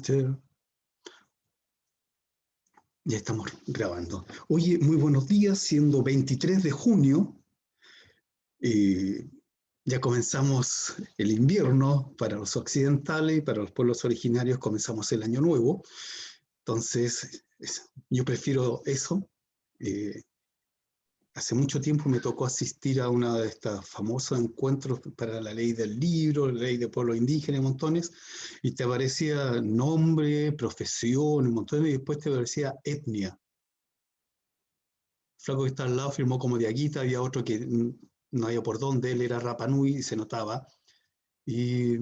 Sí, ya estamos grabando. Oye, muy buenos días, siendo 23 de junio, eh, ya comenzamos el invierno para los occidentales y para los pueblos originarios comenzamos el año nuevo. Entonces, yo prefiero eso. Eh, Hace mucho tiempo me tocó asistir a uno de estos famosos encuentros para la ley del libro, la ley de pueblos indígenas, montones, y te aparecía nombre, profesión, un montón, y después te aparecía etnia. El flaco que está al lado firmó como Diaguita, había otro que no había por dónde, él era Rapa Nui y se notaba. Y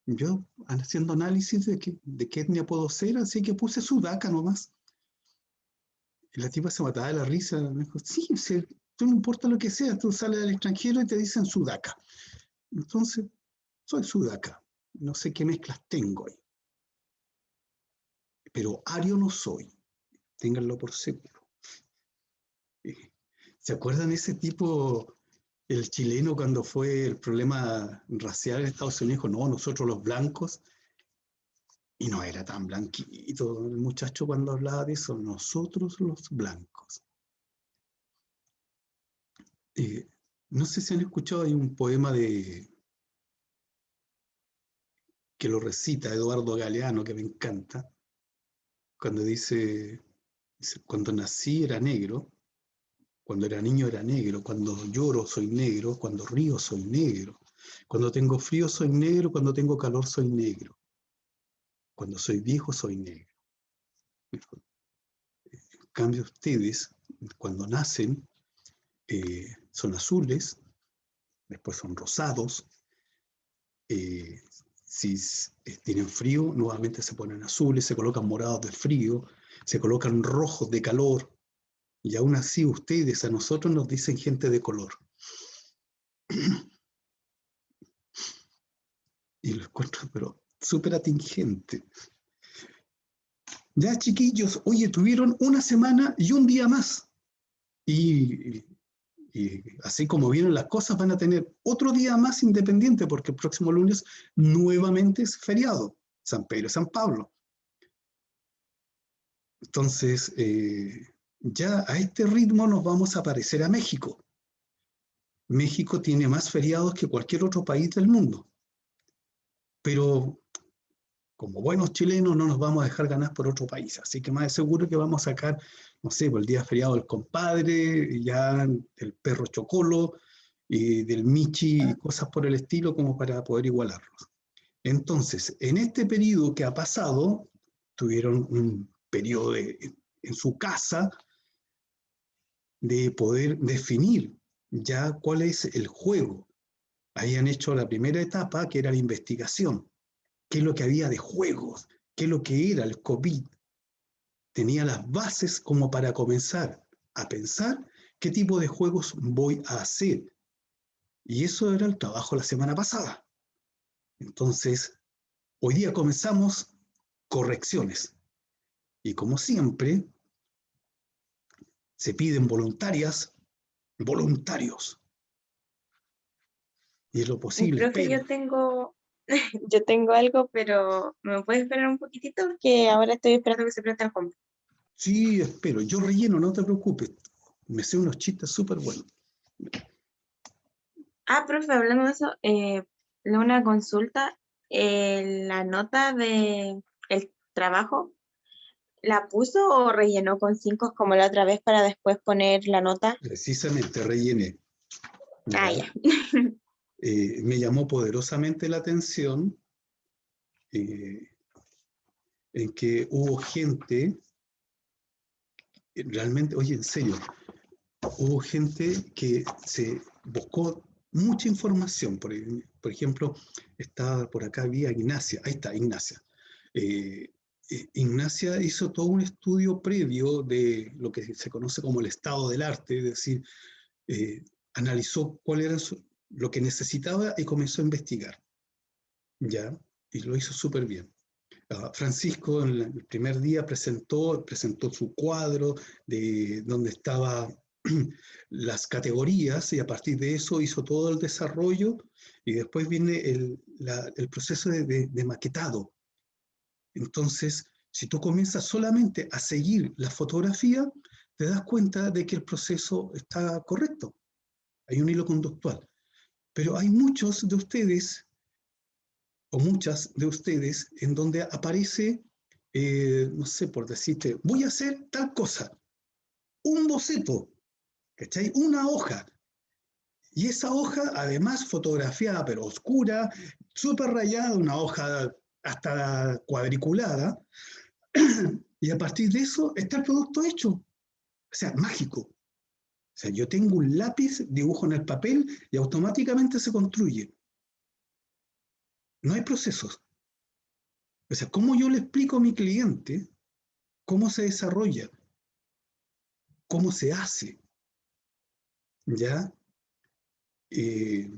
yo haciendo análisis de qué etnia puedo ser, así que puse Sudaca nomás. Y la tipa se mataba de la risa, me dijo, sí, tú no importa lo que seas, tú sales al extranjero y te dicen Sudaca. Entonces, soy Sudaca, no sé qué mezclas tengo ahí. Pero ario no soy, ténganlo por seguro. ¿Se acuerdan ese tipo, el chileno, cuando fue el problema racial en Estados Unidos? Dijo, no, nosotros los blancos, y no era tan blanquito el muchacho cuando hablaba de eso, nosotros los blancos. No sé si han escuchado, hay un poema que lo recita Eduardo Galeano, que me encanta, cuando dice, cuando nací era negro, cuando era niño era negro, cuando lloro soy negro, cuando río soy negro, cuando tengo frío soy negro, cuando tengo calor soy negro, cuando soy viejo soy negro. En cambio ustedes, cuando nacen, son azules, después son rosados, si tienen frío, nuevamente se ponen azules, se colocan morados de frío, se colocan rojos de calor, y aún así ustedes a nosotros nos dicen gente de color. Y lo encuentro, pero súper atingente. Ya, chiquillos, oye, tuvieron una semana y un día más. Y así como vienen las cosas, van a tener otro día más independiente, porque el próximo lunes nuevamente es feriado, San Pedro y San Pablo. Entonces, ya a este ritmo nos vamos a parecer a México. México tiene más feriados que cualquier otro país del mundo. Pero como buenos chilenos no nos vamos a dejar ganar por otro país. Así que más de seguro que vamos a sacar, no sé, por el día feriado del compadre, ya del perro chocolo, y del michi y cosas por el estilo como para poder igualarlos. Entonces, en este periodo que ha pasado, tuvieron un periodo en su casa de poder definir ya cuál es el juego. Habían hecho la primera etapa, que era la investigación. ¿Qué es lo que había de juegos? ¿Qué es lo que era el COVID? Tenía las bases como para comenzar a pensar qué tipo de juegos voy a hacer. Y eso era el trabajo la semana pasada. Entonces, hoy día comenzamos correcciones. Y como siempre, se piden voluntarias, voluntarios. Y es lo posible, Profe, espero. yo tengo algo, pero ¿me puedes esperar un poquitito? Porque ahora estoy esperando que se prenda el home. Sí, espero. Yo relleno, no te preocupes. Me sé unos chistes súper buenos. Profe, hablando de eso, una consulta, la nota de el trabajo, ¿la puso o rellenó con 5 como la otra vez para después poner la nota? Precisamente rellené. ¿Ya? Ya. Me llamó poderosamente la atención eh, en que hubo gente, realmente, oye, en serio, hubo gente que se buscó mucha información. Por ejemplo, está por acá, había Ignacia, ahí está, Ignacia. Eh, Ignacia hizo todo un estudio previo de lo que se conoce como el estado del arte, es decir, analizó cuál era lo que necesitaba y comenzó a investigar, ¿ya? Y lo hizo súper bien. Francisco en el primer día presentó su cuadro de donde estaban las categorías y a partir de eso hizo todo el desarrollo y después viene el proceso de maquetado. Entonces, si tú comienzas solamente a seguir la fotografía, te das cuenta de que el proceso está correcto. Hay un hilo conductual. Pero hay muchos de ustedes, o muchas de ustedes, en donde aparece, no sé, por decirte, voy a hacer tal cosa, un boceto, ¿cachai? Una hoja. Y esa hoja, además fotografiada, pero oscura, súper rayada, una hoja hasta cuadriculada, y a partir de eso está el producto hecho. O sea, mágico. O sea, yo tengo un lápiz, dibujo en el papel y automáticamente se construye. No hay procesos. O sea, ¿cómo yo le explico a mi cliente cómo se desarrolla? ¿Cómo se hace? ¿Ya? Eh,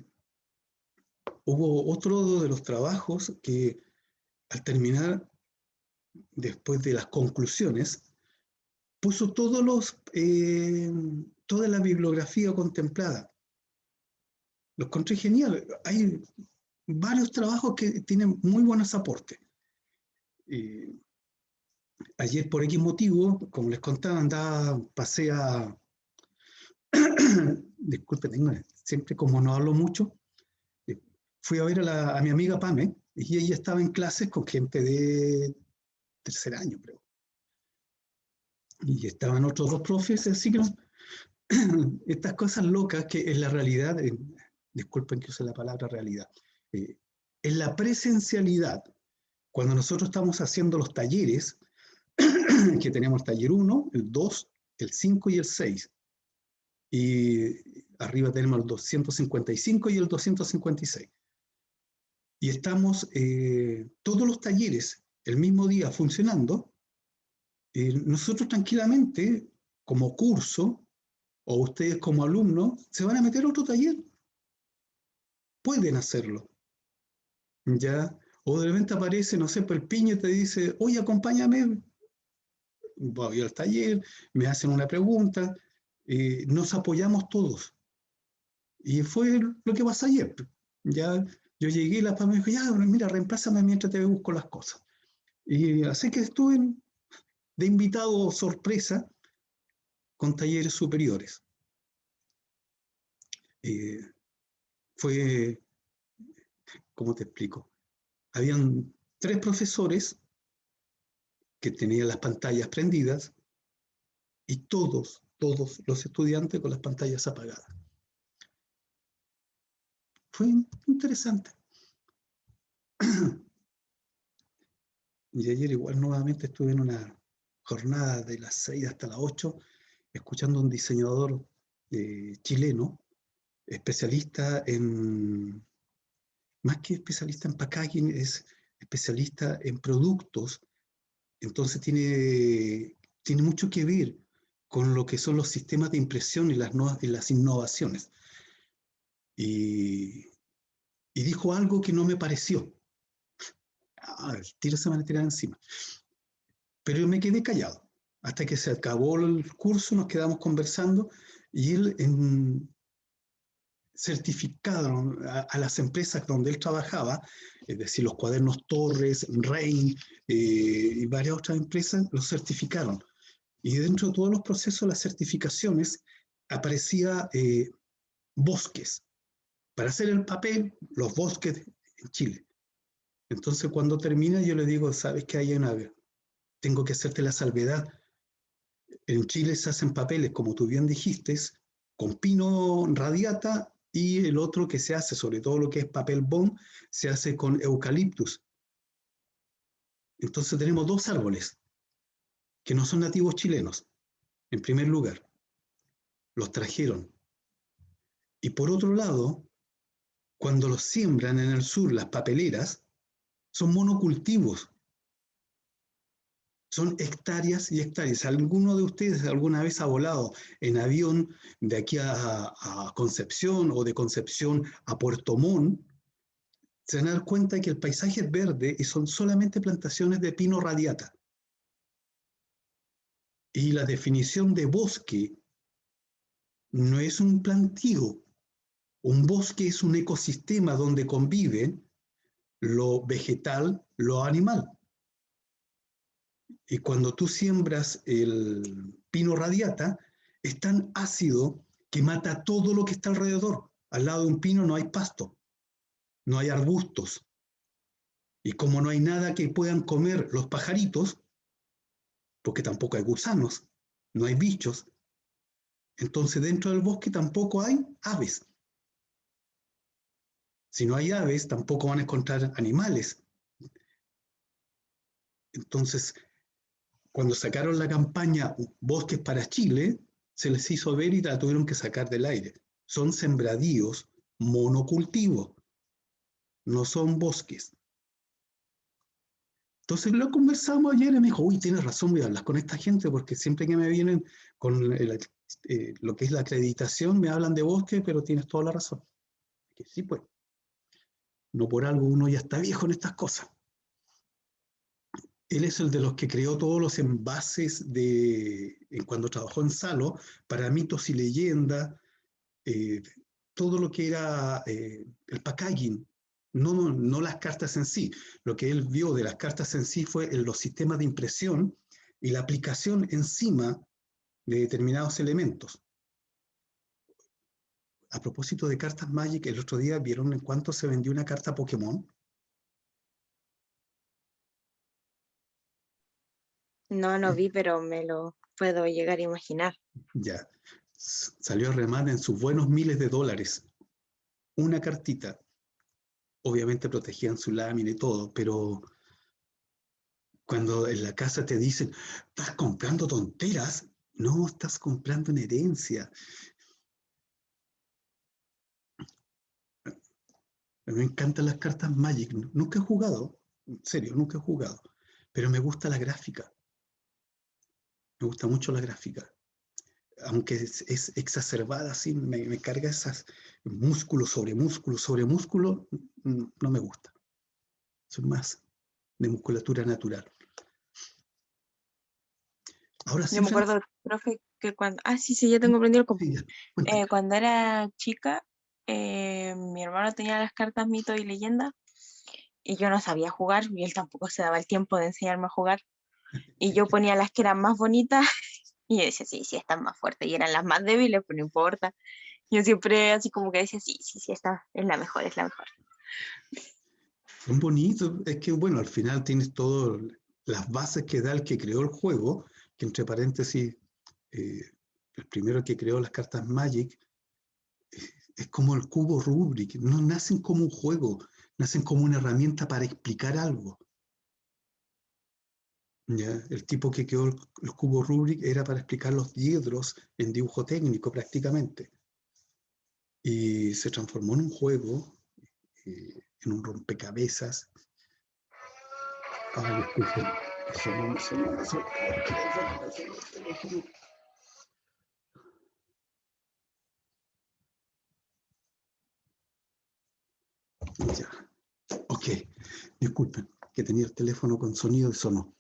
Hubo otro de los trabajos que al terminar, después de las conclusiones, puso toda la bibliografía contemplada. Lo encontré genial. Hay varios trabajos que tienen muy buenos aportes. Ayer, por X motivo, como les contaba, pasé a... Disculpe, siempre como no hablo mucho, fui a ver a mi amiga Pame, y ella estaba en clases con gente de tercer año, creo. Y estaban otros dos profes, así que estas cosas locas que en la realidad, disculpen que use la palabra realidad, en la presencialidad, cuando nosotros estamos haciendo los talleres, que tenemos el taller 1, el 2, el 5 y el 6, y arriba tenemos el 255 y el 256. Y estamos todos los talleres el mismo día funcionando, nosotros tranquilamente, como curso, o ustedes como alumnos, se van a meter a otro taller. Pueden hacerlo, ¿ya? O de repente aparece, no sé, pues el piño te dice, oye, acompáñame, voy al taller, me hacen una pregunta, nos apoyamos todos. Y fue lo que pasó ayer. Ya yo llegué y la PAM me dijo, ya, mira, reemplázame mientras te busco las cosas. Y así que estuve de invitado sorpresa con talleres superiores. Eh, Fue, ¿cómo te explico? Habían 3 profesores que tenían las pantallas prendidas y todos los estudiantes con las pantallas apagadas. Fue interesante. Y ayer igual nuevamente estuve en una jornada de las 6 hasta las 8 escuchando a un diseñador chileno, especialista en, más que especialista en packaging, es especialista en productos. Entonces tiene mucho que ver con lo que son los sistemas de impresión y las innovaciones. Y, y dijo algo que no me pareció. El tiro se me va a tirar encima. Pero yo me quedé callado. Hasta que se acabó el curso, nos quedamos conversando y él certificaron a las empresas donde él trabajaba, es decir, los cuadernos Torres, Rain y varias otras empresas, los certificaron. Y dentro de todos los procesos, las certificaciones, aparecía bosques. Para hacer el papel, los bosques en Chile. Entonces, cuando termina, yo le digo, ¿sabes qué hay en AVE? Tengo que hacerte la salvedad. En Chile se hacen papeles, como tú bien dijiste, con pino radiata, y el otro que se hace, sobre todo lo que es papel bond, se hace con eucaliptus. Entonces tenemos 2 árboles que no son nativos chilenos, en primer lugar. Los trajeron. Y por otro lado, cuando los siembran en el sur, las papeleras, son monocultivos. Son hectáreas y hectáreas. ¿Alguno de ustedes alguna vez ha volado en avión de aquí a Concepción o de Concepción a Puerto Montt? Se van a dar cuenta que el paisaje es verde y son solamente plantaciones de pino radiata. Y la definición de bosque no es un plantío. Un bosque es un ecosistema donde conviven lo vegetal, lo animal. Y cuando tú siembras el pino radiata, es tan ácido que mata todo lo que está alrededor. Al lado de un pino no hay pasto, no hay arbustos. Y como no hay nada que puedan comer los pajaritos, porque tampoco hay gusanos, no hay bichos, entonces dentro del bosque tampoco hay aves. Si no hay aves, tampoco van a encontrar animales. Entonces, cuando sacaron la campaña Bosques para Chile, se les hizo ver y la tuvieron que sacar del aire. Son sembradíos monocultivos, no son bosques. Entonces lo conversamos ayer y me dijo, uy, tienes razón, voy a hablar con esta gente porque siempre que me vienen con lo que es la acreditación me hablan de bosque, pero tienes toda la razón. Que sí, pues, no por algo uno ya está viejo en estas cosas. Él es el de los que creó todos los envases cuando trabajó en Salo, para mitos y leyendas, eh, todo lo que era el packaging, no las cartas en sí. Lo que él vio de las cartas en sí fue en los sistemas de impresión y la aplicación encima de determinados elementos. A propósito de cartas Magic, el otro día vieron en cuánto se vendió una carta Pokémon. No, no vi, pero me lo puedo llegar a imaginar. Ya, salió a remate en sus buenos miles de dólares. Una cartita. Obviamente protegían su lámina y todo, pero cuando en la casa te dicen, estás comprando tonteras, no, estás comprando una herencia. Me encantan las cartas Magic, nunca he jugado, en serio, nunca he jugado, pero me gusta la gráfica, me gusta mucho la gráfica. Aunque es exacerbada, así, me carga esas músculo sobre músculo sobre músculo, no me gusta. Son más de musculatura natural. Ahora sí, Yo me Fran. acuerdo, profe, que cuando... Ah, sí, sí, ya tengo prendido el compu. Sí, ya, cuéntame. Cuando era chica, mi hermano tenía las cartas mito y leyenda y yo no sabía jugar y él tampoco se daba el tiempo de enseñarme a jugar. Y yo ponía las que eran más bonitas y yo decía, sí, sí, están más fuertes y eran las más débiles, pero no importa. Yo siempre así como que decía, sí, sí, sí, esta es la mejor, es la mejor. Son bonitos, es que bueno, al final tienes todas las bases que da el que creó el juego, que entre paréntesis, eh, el primero que creó las cartas Magic, es como el cubo Rubik, no nacen como un juego, nacen como una herramienta para explicar algo. ¿Ya? El tipo que creó el cubo Rubik era para explicar los diedros en dibujo técnico prácticamente. Y se transformó en un juego, en un rompecabezas. Ay, disculpen, eso. Ya, ok, disculpen, que tenía el teléfono con sonido y sonó.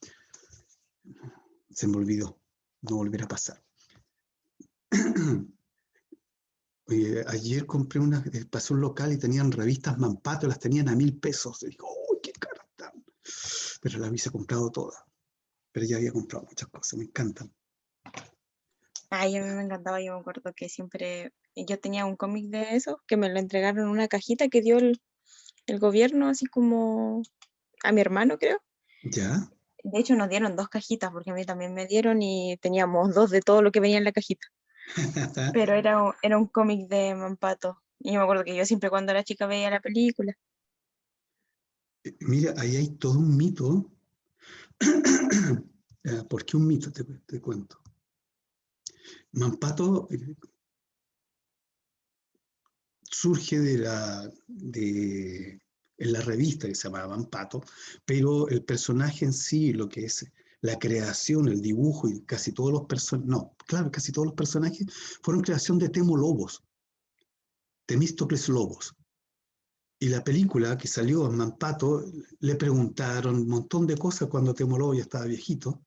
Se me olvidó, no volverá a pasar. Oye, ayer compré pasé un local y tenían revistas Mampato, las tenían a 1.000 pesos. Y digo, uy, qué caras están. Pero las hubiese comprado todas. Pero ya había comprado muchas cosas, me encantan. Ay, a mí me encantaba, yo me acuerdo que siempre, yo tenía un cómic de eso, que me lo entregaron en una cajita que dio el gobierno, así como a mi hermano, creo. ¿Ya? De hecho, nos dieron dos cajitas, porque a mí también me dieron y teníamos dos de todo lo que venía en la cajita. Pero era un cómic de Mampato. Y yo me acuerdo que yo siempre cuando era chica veía la película. Mira, ahí hay todo un mito. ¿Por qué un mito? Te cuento. Mampato surge en la revista que se llamaba Mampato, pero el personaje en sí, lo que es la creación, el dibujo y casi todos los personajes, no, claro, casi todos los personajes fueron creación de Temo Lobos, Temístocles Lobos. Y la película que salió en Mampato, le preguntaron un montón de cosas cuando Temo Lobo ya estaba viejito,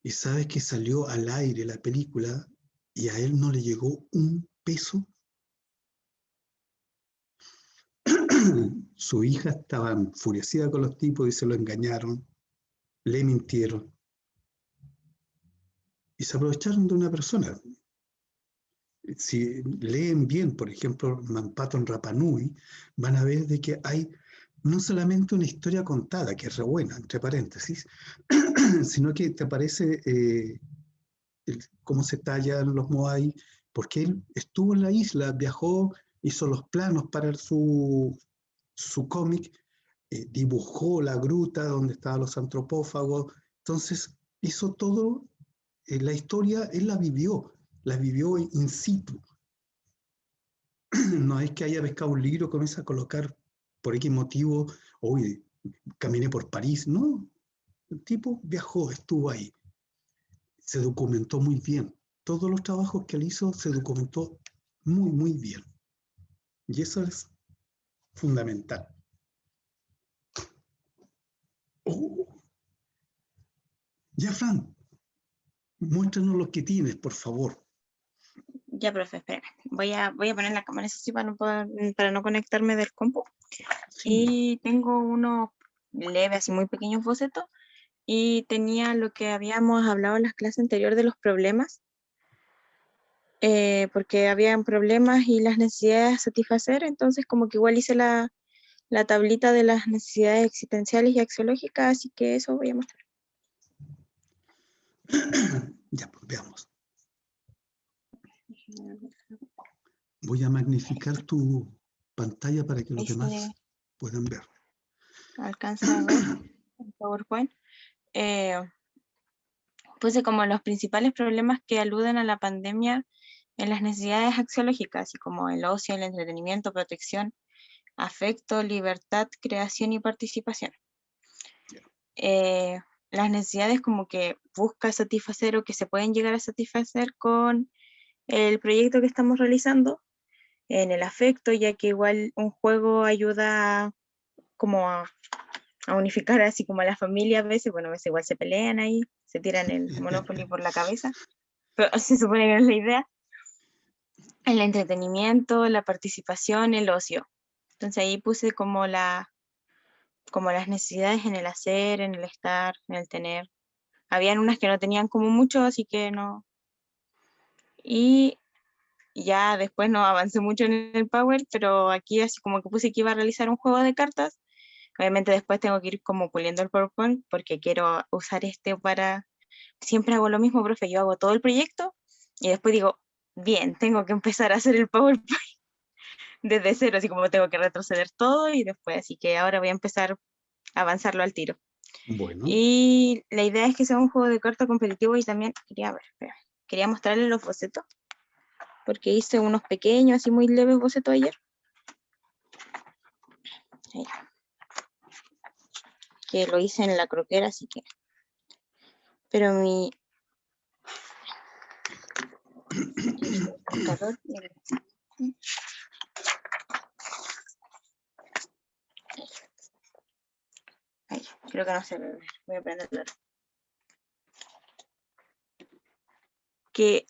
y sabes que salió al aire la película y a él no le llegó un peso. Su hija estaba enfurecida con los tipos y se lo engañaron, le mintieron. se aprovecharon de una persona. Si leen bien, por ejemplo, Mampato Rapa Nui, van a ver de que hay no solamente una historia contada, que es re buena, entre paréntesis, sino que te aparece cómo se tallan los Moai, porque él estuvo en la isla, viajó, hizo los planos para su cómic, dibujó la gruta donde estaban los antropófagos, entonces hizo todo, la historia él la vivió in situ. No es que haya pescado un libro, comienza a colocar por X motivo, hoy caminé por París, no, el tipo viajó, estuvo ahí, se documentó muy bien. Todos los trabajos que él hizo se documentó muy, muy bien. Y eso es fundamental. Oh, ya, Fran, muéstranos lo que tienes, por favor. Ya, profe, espera. Voy a poner la cámara así para no conectarme del compu. Sí. Y tengo unos leves, así muy pequeños bocetos. Y tenía lo que habíamos hablado en las clases anteriores de los problemas. Porque habían problemas y las necesidades a satisfacer. Entonces, como que igual hice la tablita de las necesidades existenciales y axiológicas. Así que eso voy a mostrar. Ya, pues veamos. Voy a magnificar tu pantalla para que los Ahí se demás puedan ver. alcanza a ver en PowerPoint. Puse como los principales problemas que aluden a la pandemia en las necesidades axiológicas, así como el ocio, el entretenimiento, protección, afecto, libertad, creación y participación. Las necesidades como que busca satisfacer o que se pueden llegar a satisfacer con el proyecto que estamos realizando, en el afecto, ya que igual un juego ayuda como a unificar así como a la familia a veces, bueno, a veces igual se pelean ahí, se tiran el Monopoly por la cabeza, pero se supone que no es la idea. El entretenimiento, la participación, el ocio. Entonces ahí puse como las necesidades en el hacer, en el estar, en el tener. Habían unas que no tenían como mucho, así que no. Y ya después no avancé mucho en el Power, pero aquí así como que puse que iba a realizar un juego de cartas. Obviamente después tengo que ir como puliendo el PowerPoint porque quiero usar este para... Siempre hago lo mismo, profe, yo hago todo el proyecto y después digo, bien, tengo que empezar a hacer el PowerPoint desde cero, así como tengo que retroceder todo y después, así que ahora voy a empezar a avanzarlo al tiro. Bueno. Y la idea es que sea un juego de cartas competitivo y también quería mostrarles los bocetos, porque hice unos pequeños, así muy leves bocetos ayer. Ahí. Que lo hice en la croquera, así que... Pero mi... calor... Ay, creo que no se ve. Voy a prenderlo. Que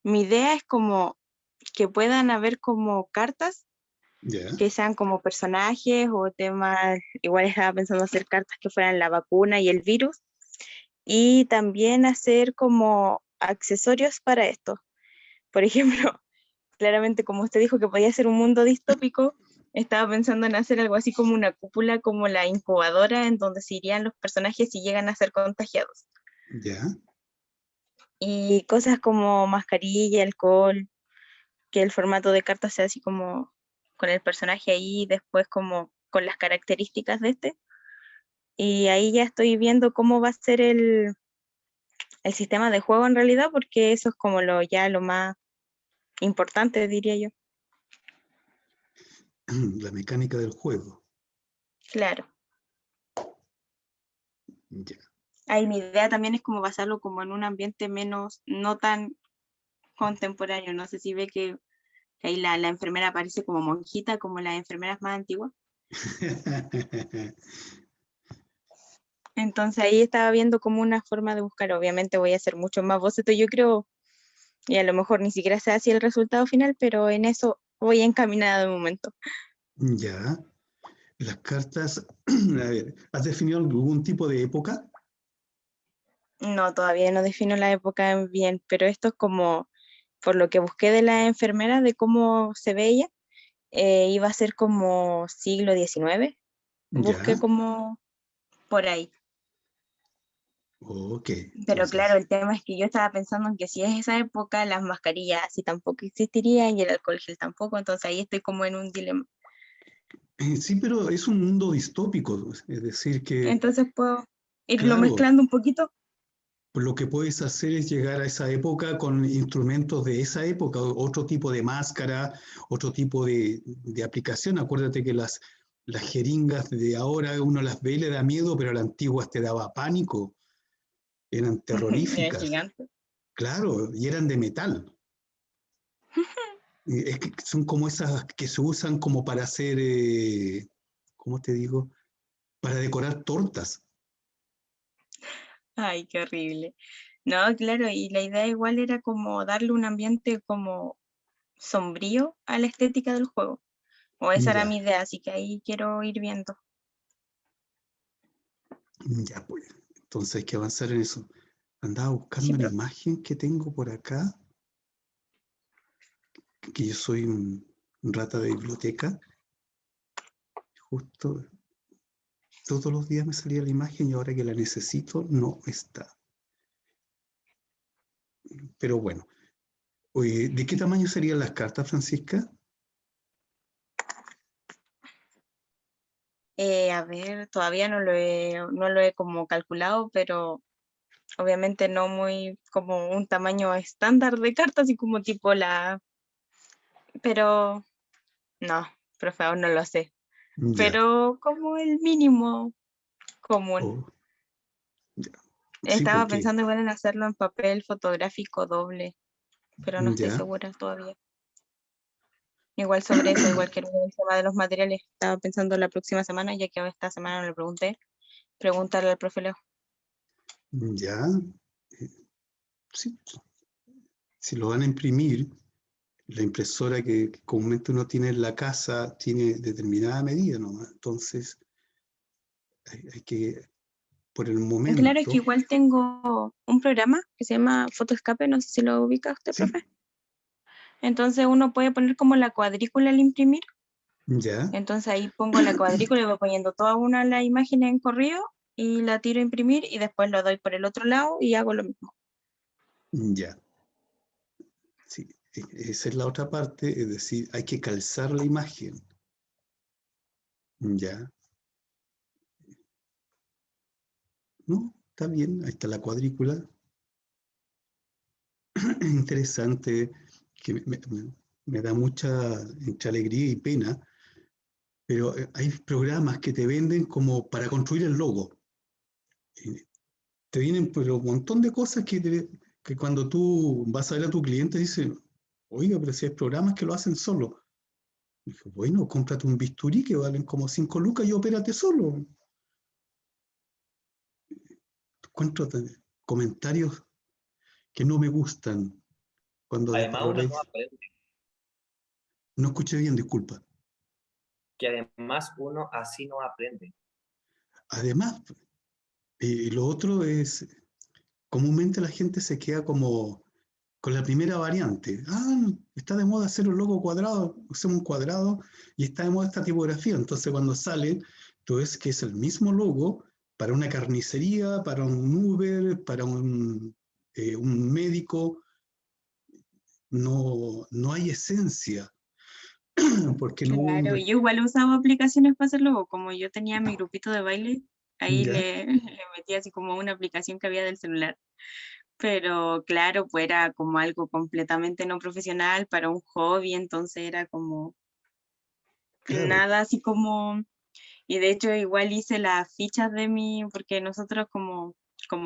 mi idea es como que puedan haber como cartas Ya. que sean como personajes o temas. Igual estaba pensando hacer cartas que fueran la vacuna y el virus. Y también hacer como accesorios para esto. Por ejemplo, claramente como usted dijo que podía ser un mundo distópico, estaba pensando en hacer algo así como una cúpula, como la incubadora, en donde se irían los personajes si llegan a ser contagiados. Ya. Y cosas como mascarilla, alcohol, que el formato de carta sea así como con el personaje ahí, después como con las características de este. Y ahí ya estoy viendo cómo va a ser el sistema de juego en realidad, porque eso es como lo más importante, diría yo. La mecánica del juego. Claro. Ya. Ahí mi idea también es como basarlo como en un ambiente menos, no tan contemporáneo. No sé si ve que ahí la enfermera aparece como monjita, como las enfermeras más antiguas. Entonces ahí estaba viendo como una forma de buscar. Obviamente voy a hacer mucho más bocetos, yo creo, y a lo mejor ni siquiera sé así el resultado final, pero en eso voy encaminada de momento. Ya. Las cartas, a ver, ¿has definido algún tipo de época? No, todavía no defino la época bien, pero esto es como, por lo que busqué de la enfermera, de cómo se veía, iba a ser como siglo XIX. Busqué Ya, como por ahí. ok, Pero claro, entonces. el tema es que yo estaba pensando en que si es esa época, las mascarillas así tampoco existirían y el alcohol gel tampoco, entonces ahí estoy como en un dilema. Sí, pero es un mundo distópico, es decir, que, Entonces puedo irlo claro, mezclando un poquito. lo que puedes hacer es llegar a esa época con instrumentos de esa época, otro tipo de máscara, otro tipo de aplicación. Acuérdate que las jeringas de ahora uno las ve y le da miedo, pero a las antiguas te daba pánico, eran Era terroríficas, gigante. claro, y eran de metal. Es que son como esas que se usan como para hacer, ¿cómo te digo? Para decorar tortas. Ay, qué horrible. No, claro, y la idea igual era como darle un ambiente como sombrío a la estética del juego. O esa era Ya, mi idea, así que ahí quiero ir viendo. ya pues. Entonces hay que avanzar en eso. Andaba Sí, buscando una profe. imagen que tengo por acá, que yo soy un rata de biblioteca. Justo todos los días me salía la imagen y ahora que la necesito no está. Pero bueno, oye, ¿de qué tamaño serían las cartas, Francisca? A ver, todavía no lo he como calculado, pero obviamente no muy como un tamaño estándar de carta, así como tipo pero no, profe, aún no lo sé. Ya, Pero como el mínimo común. oh, ya. Sí, Estaba porque pensando igual en hacerlo en papel fotográfico doble, pero no estoy ya, segura todavía. Igual sobre eso, igual que el tema de los materiales, estaba pensando la próxima semana, ya que esta semana no le pregunté, preguntarle al profe Leo. ya, eh, sí, si lo van a imprimir, la impresora que comúnmente uno tiene en la casa tiene determinada medida nomás. Entonces, hay que, por el Claro, es que momento, igual tengo un programa que se llama Photoscape, no sé si lo ubica usted, sí, profe. Entonces uno puede poner como la cuadrícula al imprimir. ya, Entonces ahí pongo la cuadrícula y voy poniendo toda una la imagen en corrido y la tiro a imprimir y después lo doy por el otro lado y hago lo mismo. ya, sí, esa es la otra parte, es decir, hay que calzar la imagen, ya, no, está bien, ahí está la cuadrícula, interesante, que me da mucha entre alegría y pena, pero hay programas que te venden como para construir el logo. Te vienen pero un montón de cosas que cuando tú vas a ver a tu cliente dice, oiga, pero si hay programas que lo hacen solo. Dije, bueno, cómprate un bisturí que valen como 5 lucas y opérate solo. Encuentro comentarios que no me gustan cuando Además, uno no desvalorizáis. aprende, No escuché bien, disculpa. que además uno así no aprende. Además, lo otro es, comúnmente la gente se queda como con la primera variante. Ah, está de moda hacer un logo cuadrado, hacemos un cuadrado y está de moda esta tipografía. Entonces cuando sale, tú ves que es el mismo logo para una carnicería, para un Uber, para un médico. No hay esencia, porque no hubo Claro, yo igual usaba aplicaciones para hacerlo, como yo tenía mi grupito de baile, ahí ¿ya? le metí así como una aplicación que había del celular. Pero claro, pues era como algo completamente no profesional para un hobby, entonces era como Claro, nada así como, y de hecho igual hice las fichas de porque nosotros como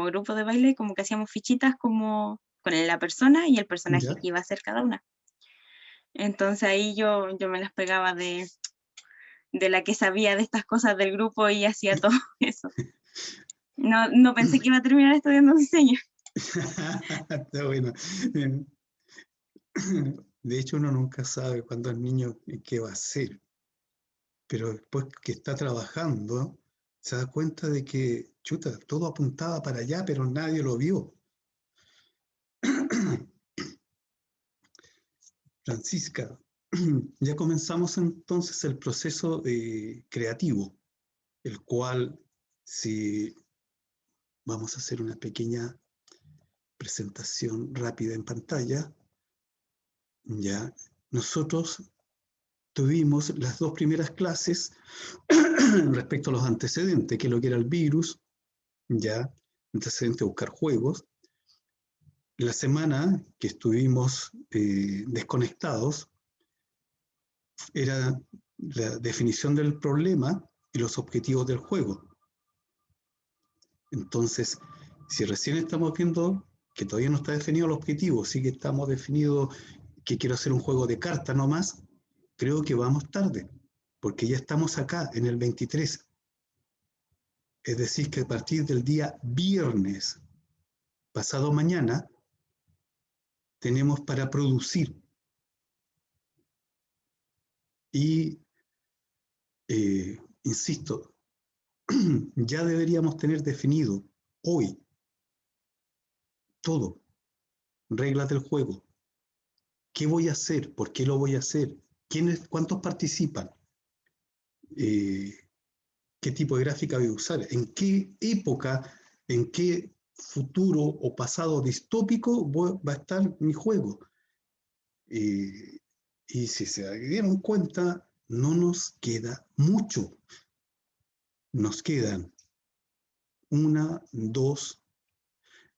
grupo de baile como que hacíamos fichitas como con la persona y el personaje ¿ya? que iba a ser cada una. Entonces ahí yo me las pegaba de la que sabía de estas cosas del grupo y hacía todo eso. No pensé que iba a terminar estudiando diseño. Está bueno. De hecho, uno nunca sabe cuando es niño qué va a hacer, pero después que está trabajando, se da cuenta de que, chuta, todo apuntaba para allá, pero nadie lo vio. Francisca, ya comenzamos entonces el proceso creativo, el cual, si vamos a hacer una pequeña presentación rápida en pantalla, ya nosotros tuvimos las 2 primeras clases respecto a los antecedentes, que es lo que era el virus, ya, antecedente a buscar juegos. La semana que estuvimos desconectados era la definición del problema y los objetivos del juego. Entonces, si recién estamos viendo que todavía no está definido el objetivo, sí que estamos definidos que quiero hacer un juego de cartas nomás, creo que vamos tarde, porque ya estamos acá en el 23. Es decir, que a partir del día viernes, pasado mañana, tenemos para producir. Y, insisto, ya deberíamos tener definido hoy todo, reglas del juego. ¿Qué voy a hacer? ¿Por qué lo voy a hacer? ¿Cuántos participan? ¿Qué tipo de gráfica voy a usar? ¿En qué época, en qué futuro o pasado distópico va a estar mi juego? Y si se dieron cuenta, no nos queda mucho. Nos quedan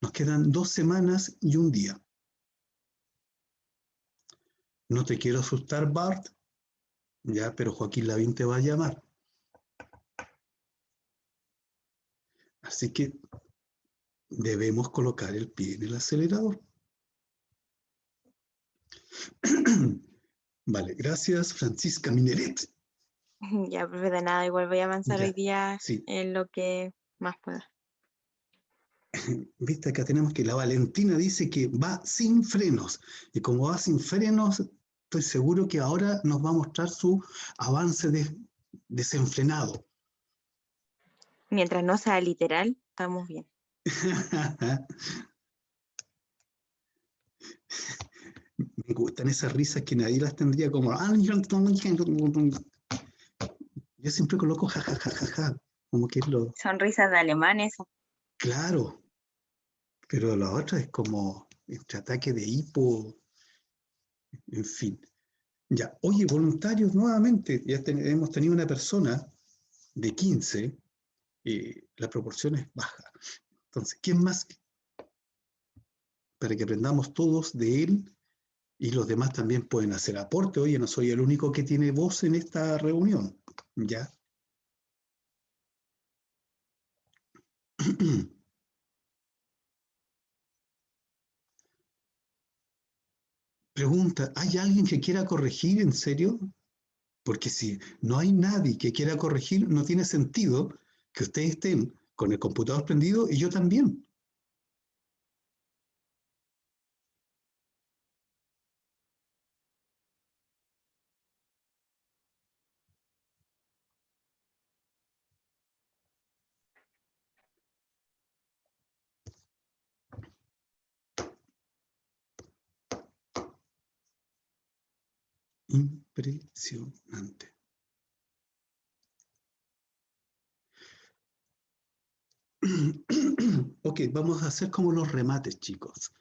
nos quedan 2 semanas y un día. No te quiero asustar, Bart, ya, pero Joaquín Lavín te va a llamar. Así que debemos colocar el pie en el acelerador. Vale, gracias, Francisca Mineret. Ya, profe, de nada, igual voy a avanzar Ya, hoy día sí. en lo que más pueda. Viste, acá tenemos que la Valentina dice que va sin frenos. Y como va sin frenos, estoy seguro que ahora nos va a mostrar su avance desenfrenado. Mientras no sea literal, estamos bien. Me gustan esas risas que nadie las tendría como. Yo siempre coloco jajajajaja, como que es lo. Sonrisas de alemán, eso. Claro, pero la otra es como entre ataque de hipo, en fin. Ya, oye, voluntarios nuevamente, ya hemos tenido una persona de 15, la proporción es baja. Entonces, ¿quién más? Para que aprendamos todos de él y los demás también pueden hacer aporte. Oye, no soy el único que tiene voz en esta reunión, ¿ya? Pregunta, ¿hay alguien que quiera corregir en serio? Porque si no hay nadie que quiera corregir, no tiene sentido que ustedes estén con el computador prendido y yo también. Impresionante. Ok, vamos a hacer como los remates, chicos.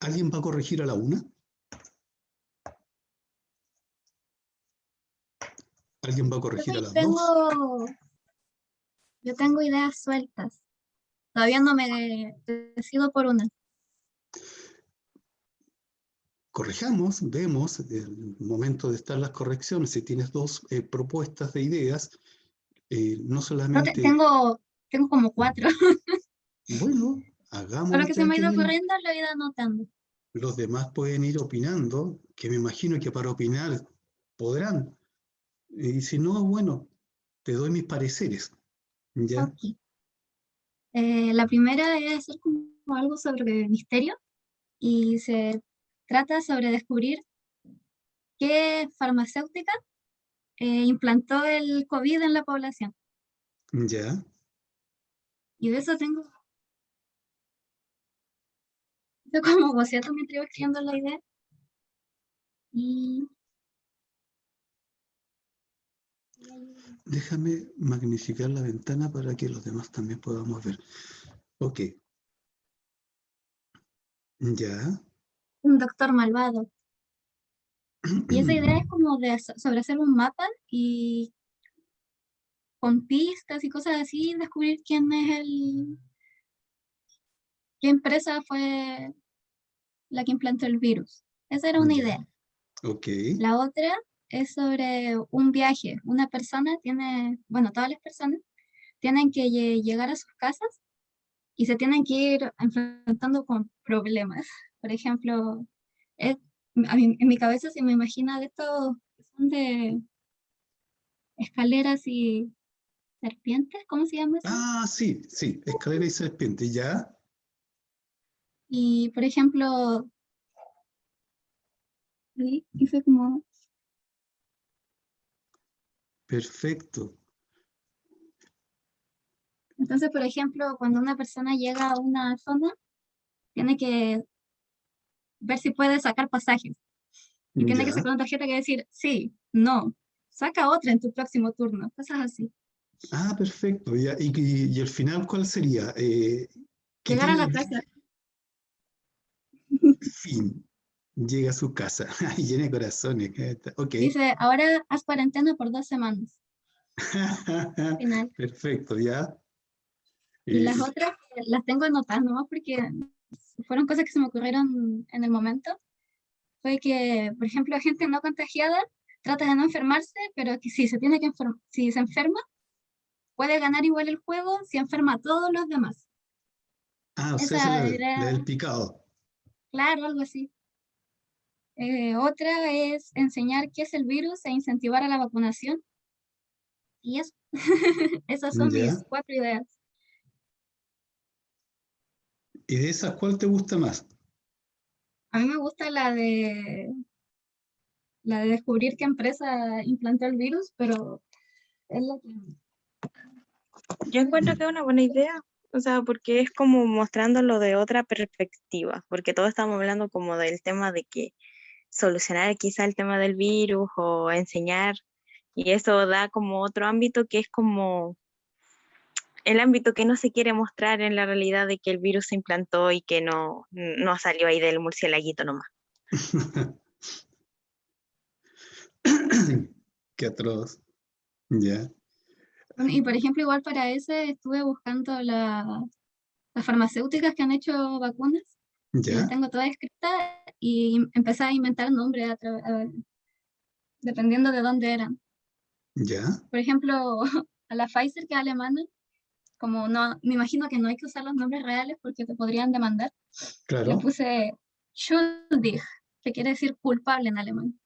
¿Alguien va a corregir a la una? ¿Alguien va a corregir a las dos? Yo tengo ideas sueltas. Todavía no me decido por una. Corrijamos, vemos el momento de estar las correcciones. Si tienes 2 propuestas de ideas, no No, solamente, tengo como 4. bueno, Todo lo hagámoslo que se me ha ido tranquilamente. ocurriendo lo he ido anotando. Los demás pueden ir opinando, que me imagino que para opinar podrán. Y si no, bueno, te doy mis pareceres. ¿Ya? Ok. La primera es hacer como algo sobre misterio y se trata sobre descubrir ¿qué farmacéutica implantó el COVID en la población? Ya. Y de eso tengo yo como boceto mientras iba escribiendo la idea. Y Déjame magnificar la ventana para que los demás también podamos ver. Ok. Ya. un doctor malvado. Y esa idea es como de sobre hacer un mapa y con pistas y cosas así, descubrir qué empresa fue la que implantó el virus. Esa era una Ya. idea. Ok. La otra es sobre un viaje. Una persona tiene, bueno, todas las personas tienen que llegar a sus casas y se tienen que ir enfrentando con problemas. Por ejemplo, es- en mi cabeza se me imagina de estos que son de escaleras y serpientes, ¿cómo se llama eso? Ah, sí, sí. Escalera y serpiente. Ya. Y por ejemplo, y fue como, Perfecto. entonces, por ejemplo, cuando una persona llega a una zona, tiene que ver si puede sacar pasajes. Y tiene que Ya. sacar una tarjeta que decir, sí, no, saca otra en tu próximo turno, cosas así. Ah, perfecto. Ya. ¿Y el final cuál sería? ¿Qué Llegar a tiene la el casa, fin? Llega a su casa. Llena de corazones. Ok. dice, ahora haz cuarentena por 2 semanas, final. Perfecto, ya. Y las Eh, otras las tengo anotadas nomás porque fueron cosas que se me ocurrieron en el momento. Fue que, por ejemplo, gente no contagiada trata de no enfermarse, pero que si se tiene que si se enferma, puede ganar igual el juego si enferma a todos los demás. o sea, esa es Esa la idea, del picado. claro, algo así. Otra es enseñar qué es el virus e incentivar a la vacunación. Y eso, esas son mis Ya. 4 ideas. ¿Y de esas cuál te gusta más? A mí me gusta la de descubrir qué empresa implantó el virus, pero es la que... Yo encuentro que es una buena idea, o sea, porque es como mostrándolo de otra perspectiva, porque todos estamos hablando como del tema de que solucionar quizá el tema del virus o enseñar, y eso da como otro ámbito que es como el ámbito que no se quiere mostrar en la realidad de que el virus se implantó y que no salió ahí del murciélaguito nomás. Qué atroz. Ya. Bueno, y por ejemplo, igual para ese estuve buscando las farmacéuticas que han hecho vacunas y las Ya. tengo todas escritas y empecé a inventar nombres dependiendo de dónde eran. Ya. Por ejemplo, a la Pfizer, que es alemana, como no, me imagino que no hay que usar los nombres reales porque te podrían demandar, le Claro. puse schuldig, que quiere decir culpable en alemán.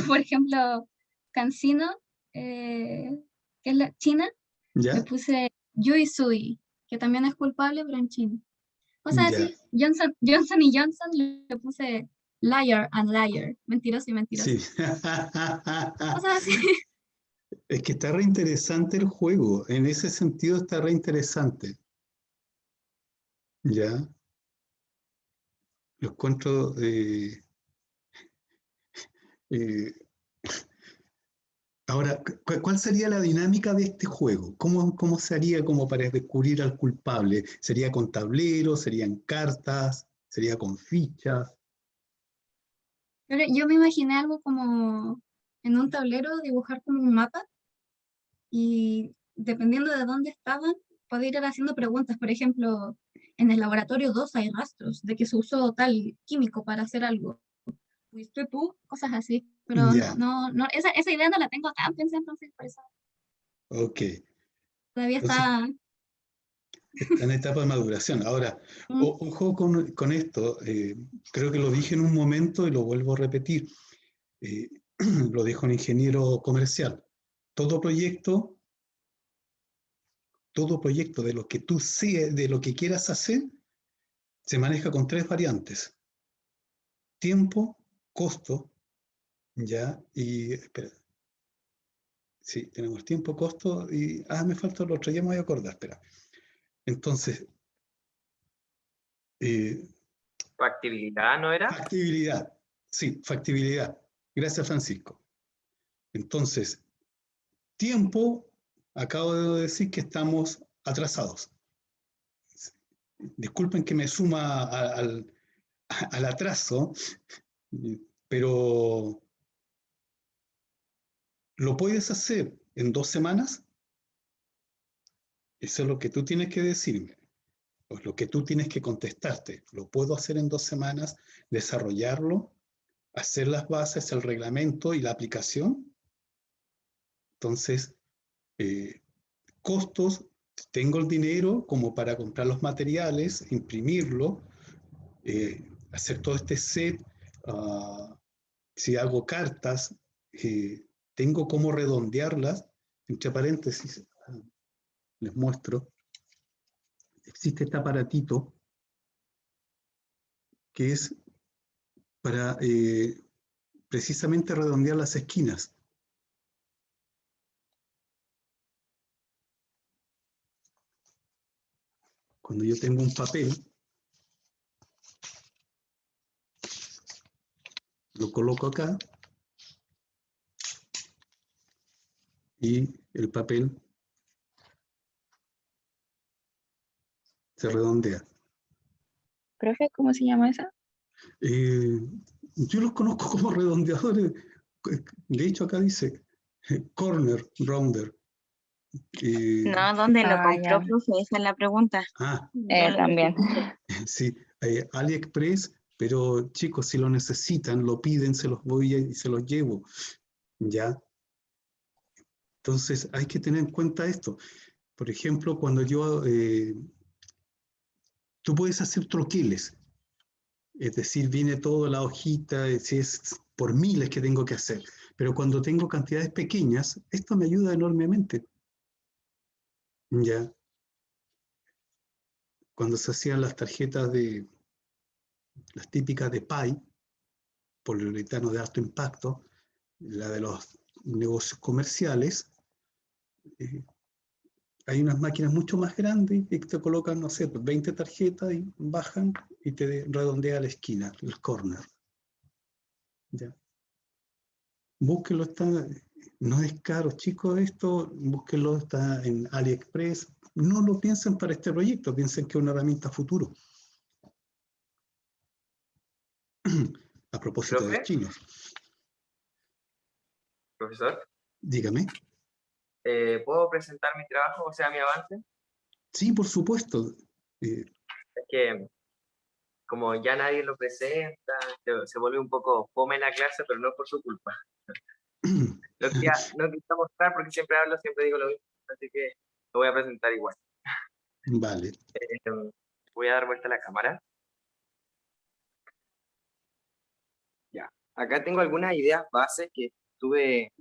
Por ejemplo, Cancino, que es la China, le Ya. puse Yui Sui, que también es culpable, pero en chino. Cosas Ya. así. Johnson y Johnson le puse liar and liar, mentiroso y mentiroso. Sí. Cosas así. Es que está re interesante el juego. En ese sentido está re interesante. Ya. Lo encuentro. Eh, Ahora, ¿cuál sería la dinámica de este juego? ¿Cómo se haría como para descubrir al culpable? ¿Sería con tableros? ¿Serían cartas? ¿Sería con fichas? Pero yo me imaginé algo como en un tablero dibujar como un mapa y dependiendo de dónde estaban, poder ir haciendo preguntas. Por ejemplo, en el laboratorio 2 hay rastros de que se usó tal químico para hacer algo. ¿Fuiste tú? Cosas así. Pero Ya, esa idea no la tengo tan pensada, entonces por eso ok. todavía Entonces, está... está en etapa de maduración. Ahora, mm, ojo con esto. Creo que lo dije en un momento y lo vuelvo a repetir. Eh, lo dijo un ingeniero comercial. Todo proyecto, todo proyecto de lo que tú seas, de lo que quieras hacer, se maneja con tres variantes: tiempo, costo Ya, y espera. Sí, tenemos tiempo, costo y... me falta lo otro, ya me voy a acordar, espera. Entonces, Factibilidad, ¿no era? factibilidad. Sí, factibilidad. Gracias, Francisco. Entonces, tiempo, acabo de decir que estamos atrasados. Disculpen que me suma al atraso, pero ¿lo puedes hacer en 2 semanas? Eso es lo que tú tienes que decirme, o lo que tú tienes que contestarte. ¿Lo puedo hacer en 2 semanas? ¿Desarrollarlo? ¿Hacer las bases, el reglamento y la aplicación? Entonces, costos, tengo el dinero como para comprar los materiales, imprimirlo, hacer todo este set. Si hago cartas, tengo cómo redondearlas. Entre paréntesis, les muestro. Existe este aparatito que es para precisamente redondear las esquinas. Cuando yo tengo un papel, lo coloco acá y el papel se redondea. Profe, ¿cómo se llama esa? Yo los conozco como redondeadores. De hecho, acá dice corner rounder. No, ¿dónde lo compró, Ya. profe? Esa es la pregunta. Ah, Yo lo También. necesito. sí, AliExpress, pero chicos, si lo necesitan, lo piden, se los voy y se los llevo. ¿Ya? Entonces, hay que tener en cuenta esto. Por ejemplo, cuando tú puedes hacer troqueles, es decir, viene toda la hojita, si es por miles que tengo que hacer, pero cuando tengo cantidades pequeñas, esto me ayuda enormemente. ¿Ya? Cuando se hacían las tarjetas las típicas de PAI, poliuretano de alto impacto, la de los negocios comerciales, hay unas máquinas mucho más grandes y te colocan, no sé, 20 tarjetas y bajan y te redondea la esquina, el corner. ¿Ya? Búsquenlo, no es caro, chicos, esto, búsquenlo, está en AliExpress. No lo piensen para este proyecto, piensen que es una herramienta futuro. A propósito de ¿Profe? chinos, ¿Profesor? dígame. ¿Puedo presentar mi trabajo, o sea, mi avance? Sí, por supuesto. Eh, Es que como ya nadie lo presenta, se vuelve un poco fome la clase, pero no por su culpa. No quería mostrar porque siempre hablo, siempre digo lo mismo, así que lo voy a presentar igual. vale. Voy a dar vuelta a la cámara. Ya. Acá tengo algunas ideas bases que estuve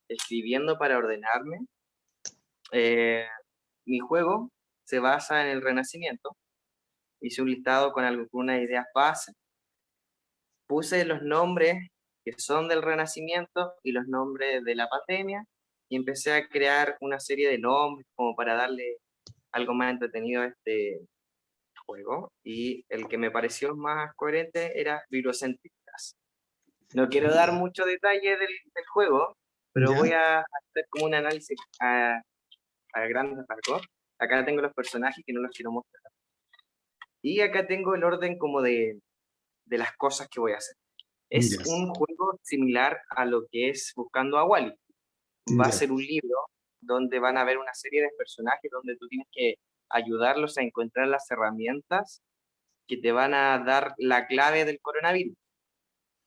escribiendo para ordenarme. Mi juego se basa en el Renacimiento. Hice un listado con algunas ideas bases. Puse los nombres que son del Renacimiento y los nombres de la pandemia y empecé a crear una serie de nombres como para darle algo más entretenido a este juego, y el que me pareció más coherente era Virocentristas. No quiero dar mucho detalle del juego, pero ¿Ya? voy a hacer como un análisis a grandes rasgos. Acá tengo los personajes que no los quiero mostrar. Y acá tengo el orden como de las cosas que voy a hacer. Es Ya. un juego similar a lo que es Buscando a Wally. Va a Ya. ser un libro donde van a haber una serie de personajes donde tú tienes que ayudarlos a encontrar las herramientas que te van a dar la clave del coronavirus.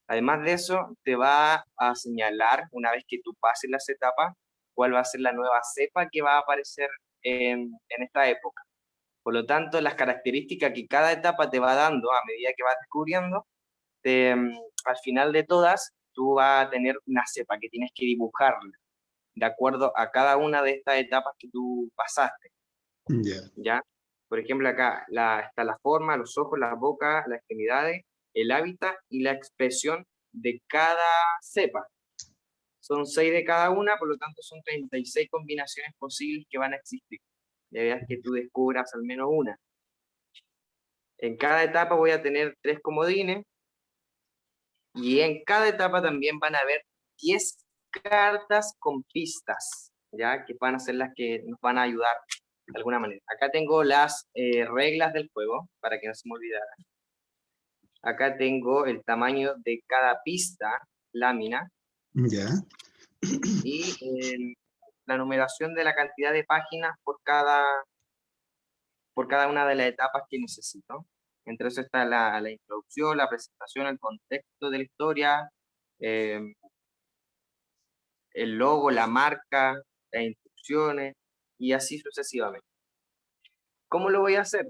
Además de eso, te va a señalar, una vez que tú pases las etapas, cuál va a ser la nueva cepa que va a aparecer en esta época. Por lo tanto, las características que cada etapa te va dando a medida que vas descubriendo, al final de todas, tú vas a tener una cepa que tienes que dibujarla de acuerdo a cada una de estas etapas que tú pasaste. Ya. ¿Ya? Por ejemplo, acá está la forma, los ojos, la boca, las extremidades, el hábitat y la expresión de cada cepa. Son 6 de cada una, por lo tanto son 36 combinaciones posibles que van a existir. La idea es que tú descubras al menos una. En cada etapa voy a tener 3 comodines, y en cada etapa también van a haber 10 cartas con pistas, ¿ya? Que van a ser las que nos van a ayudar de alguna manera. Acá tengo las reglas del juego, para que no se me olvidara. Acá tengo el tamaño de cada pista, lámina, Ya. y la numeración de la cantidad de páginas por cada una de las etapas que necesito. Entre eso está la introducción, la presentación, el contexto de la historia, el logo, la marca, las instrucciones, y así sucesivamente. ¿Cómo lo voy a hacer?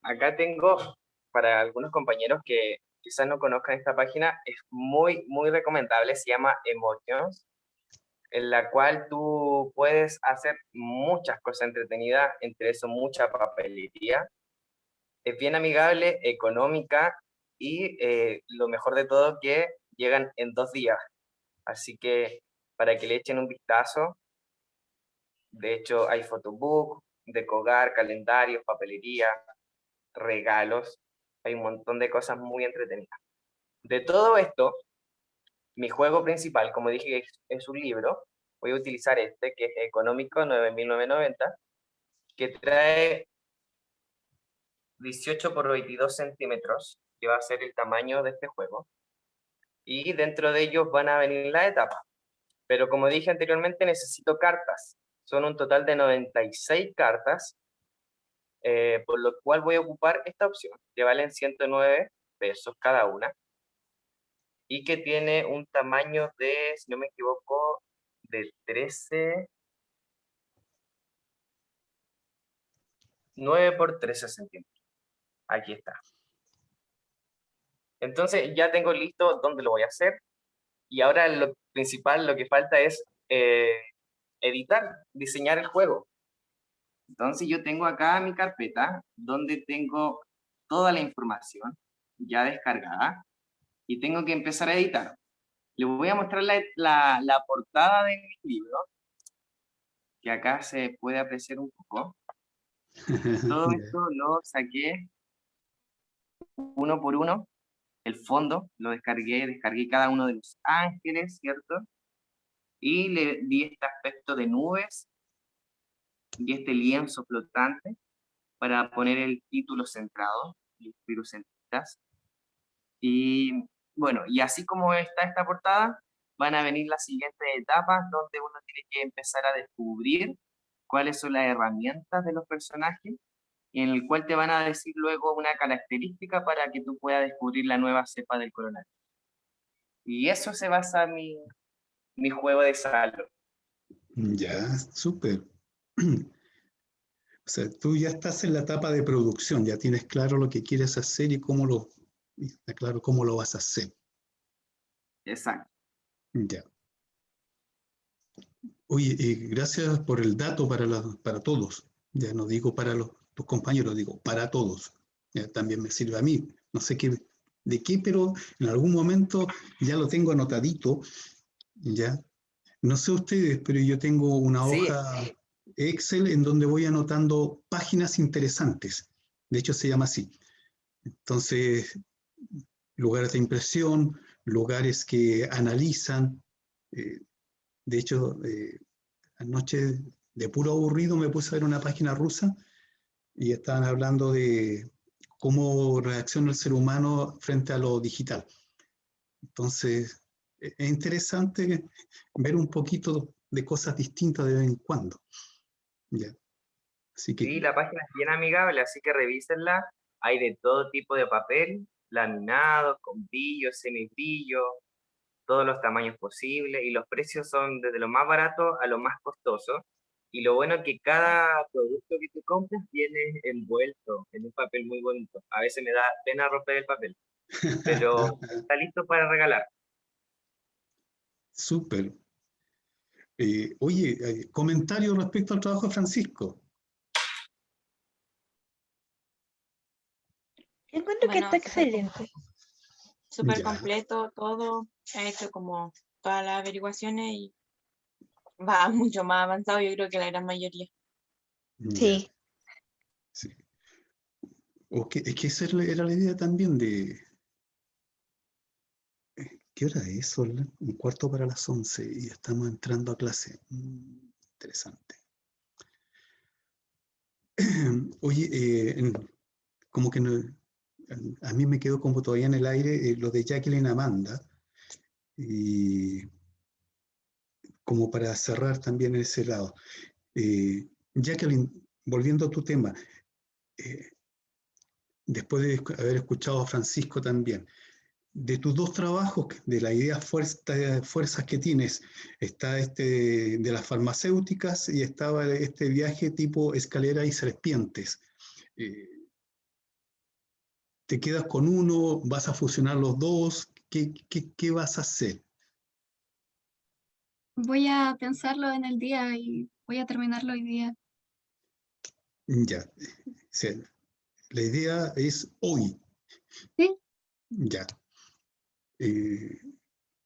Acá tengo, para algunos compañeros que quizás no conozcan esta página, es muy, muy recomendable, se llama Emotions, en la cual tú puedes hacer muchas cosas entretenidas, entre eso mucha papelería. Es bien amigable, económica, y lo mejor de todo que llegan en 2 días. Así que para que le echen un vistazo, de hecho hay photobook, decorar, calendarios, papelería, regalos, hay un montón de cosas muy entretenidas. De todo esto, mi juego principal, como dije, es un libro. Voy a utilizar este, que es económico, 9.990, que trae 18 por 22 centímetros, que va a ser el tamaño de este juego. Y dentro de ellos van a venir las etapas. Pero como dije anteriormente, necesito cartas. Son un total de 96 cartas, por lo cual voy a ocupar esta opción, que valen 109 pesos cada una, y que tiene un tamaño de, si no me equivoco, de 9 por 13 centímetros. Aquí está. Entonces ya tengo listo dónde lo voy a hacer, y ahora lo principal, lo que falta es editar, diseñar el juego. Entonces yo tengo acá mi carpeta donde tengo toda la información ya descargada, y tengo que empezar a editar. Les voy a mostrar la portada de mi libro, que acá se puede apreciar un poco. Todo esto lo saqué uno por uno. El fondo lo descargué cada uno de los ángeles, ¿cierto? Y le di este aspecto de nubes y este lienzo flotante para poner el título centrado, los viruscentistas. Y bueno, y así como está esta portada, van a venir las siguientes etapas donde uno tiene que empezar a descubrir cuáles son las herramientas de los personajes, y en el cual te van a decir luego una característica para que tú puedas descubrir la nueva cepa del coronavirus. Y eso se basa en mi juego de salud. Ya, súper. O sea, tú ya estás en la etapa de producción, ya tienes claro lo que quieres hacer y está claro cómo lo vas a hacer. Exacto. Ya. Oye, gracias por el dato para todos. Ya no digo para tus compañeros, digo para todos. Ya también me sirve a mí. No sé de qué, pero en algún momento ya lo tengo anotadito. Ya. No sé ustedes, pero yo tengo una Sí, hoja Excel en donde voy anotando páginas interesantes. De hecho, se llama así. Entonces, lugares de impresión, lugares que analizan. De hecho, anoche de puro aburrido me puse a ver una página rusa y estaban hablando de cómo reacciona el ser humano frente a lo digital. Entonces, es interesante ver un poquito de cosas distintas de vez en cuando. ¿Ya? Así que, sí, la página es bien amigable, así que revísenla. Hay de todo tipo de papel, laminados, con brillo, semibrillo, todos los tamaños posibles, y los precios son desde lo más barato a lo más costoso. Y lo bueno es que cada producto que tú compras viene envuelto en un papel muy bonito. A veces me da pena romper el papel, pero está listo para regalar. súper. Oye, comentario respecto al trabajo de Francisco. Yo encuentro que Bueno, está excelente. súper Ya, completo, todo. He hecho como todas las averiguaciones y va mucho más avanzado, yo creo que la gran mayoría. ya, Sí. sí. Es que esa era la idea también de... ¿Qué hora es? Son un cuarto para las 11 y estamos entrando a clase. Interesante. Oye, como que a mí me quedó como todavía en el aire lo de Jacqueline Amanda. Y como para cerrar también ese lado. Jacqueline, volviendo a tu tema, eh, después de haber escuchado a Francisco también, de tus dos trabajos, de las ideas fuerzas que tienes, está este de las farmacéuticas y estaba este viaje tipo escalera y serpientes. Eh, ¿Te quedas con uno? ¿Vas a fusionar los dos? ¿Qué vas a hacer? Voy a pensarlo en el día y voy a terminarlo hoy día. Ya, sí, la idea es hoy. Sí, Ya. Eh,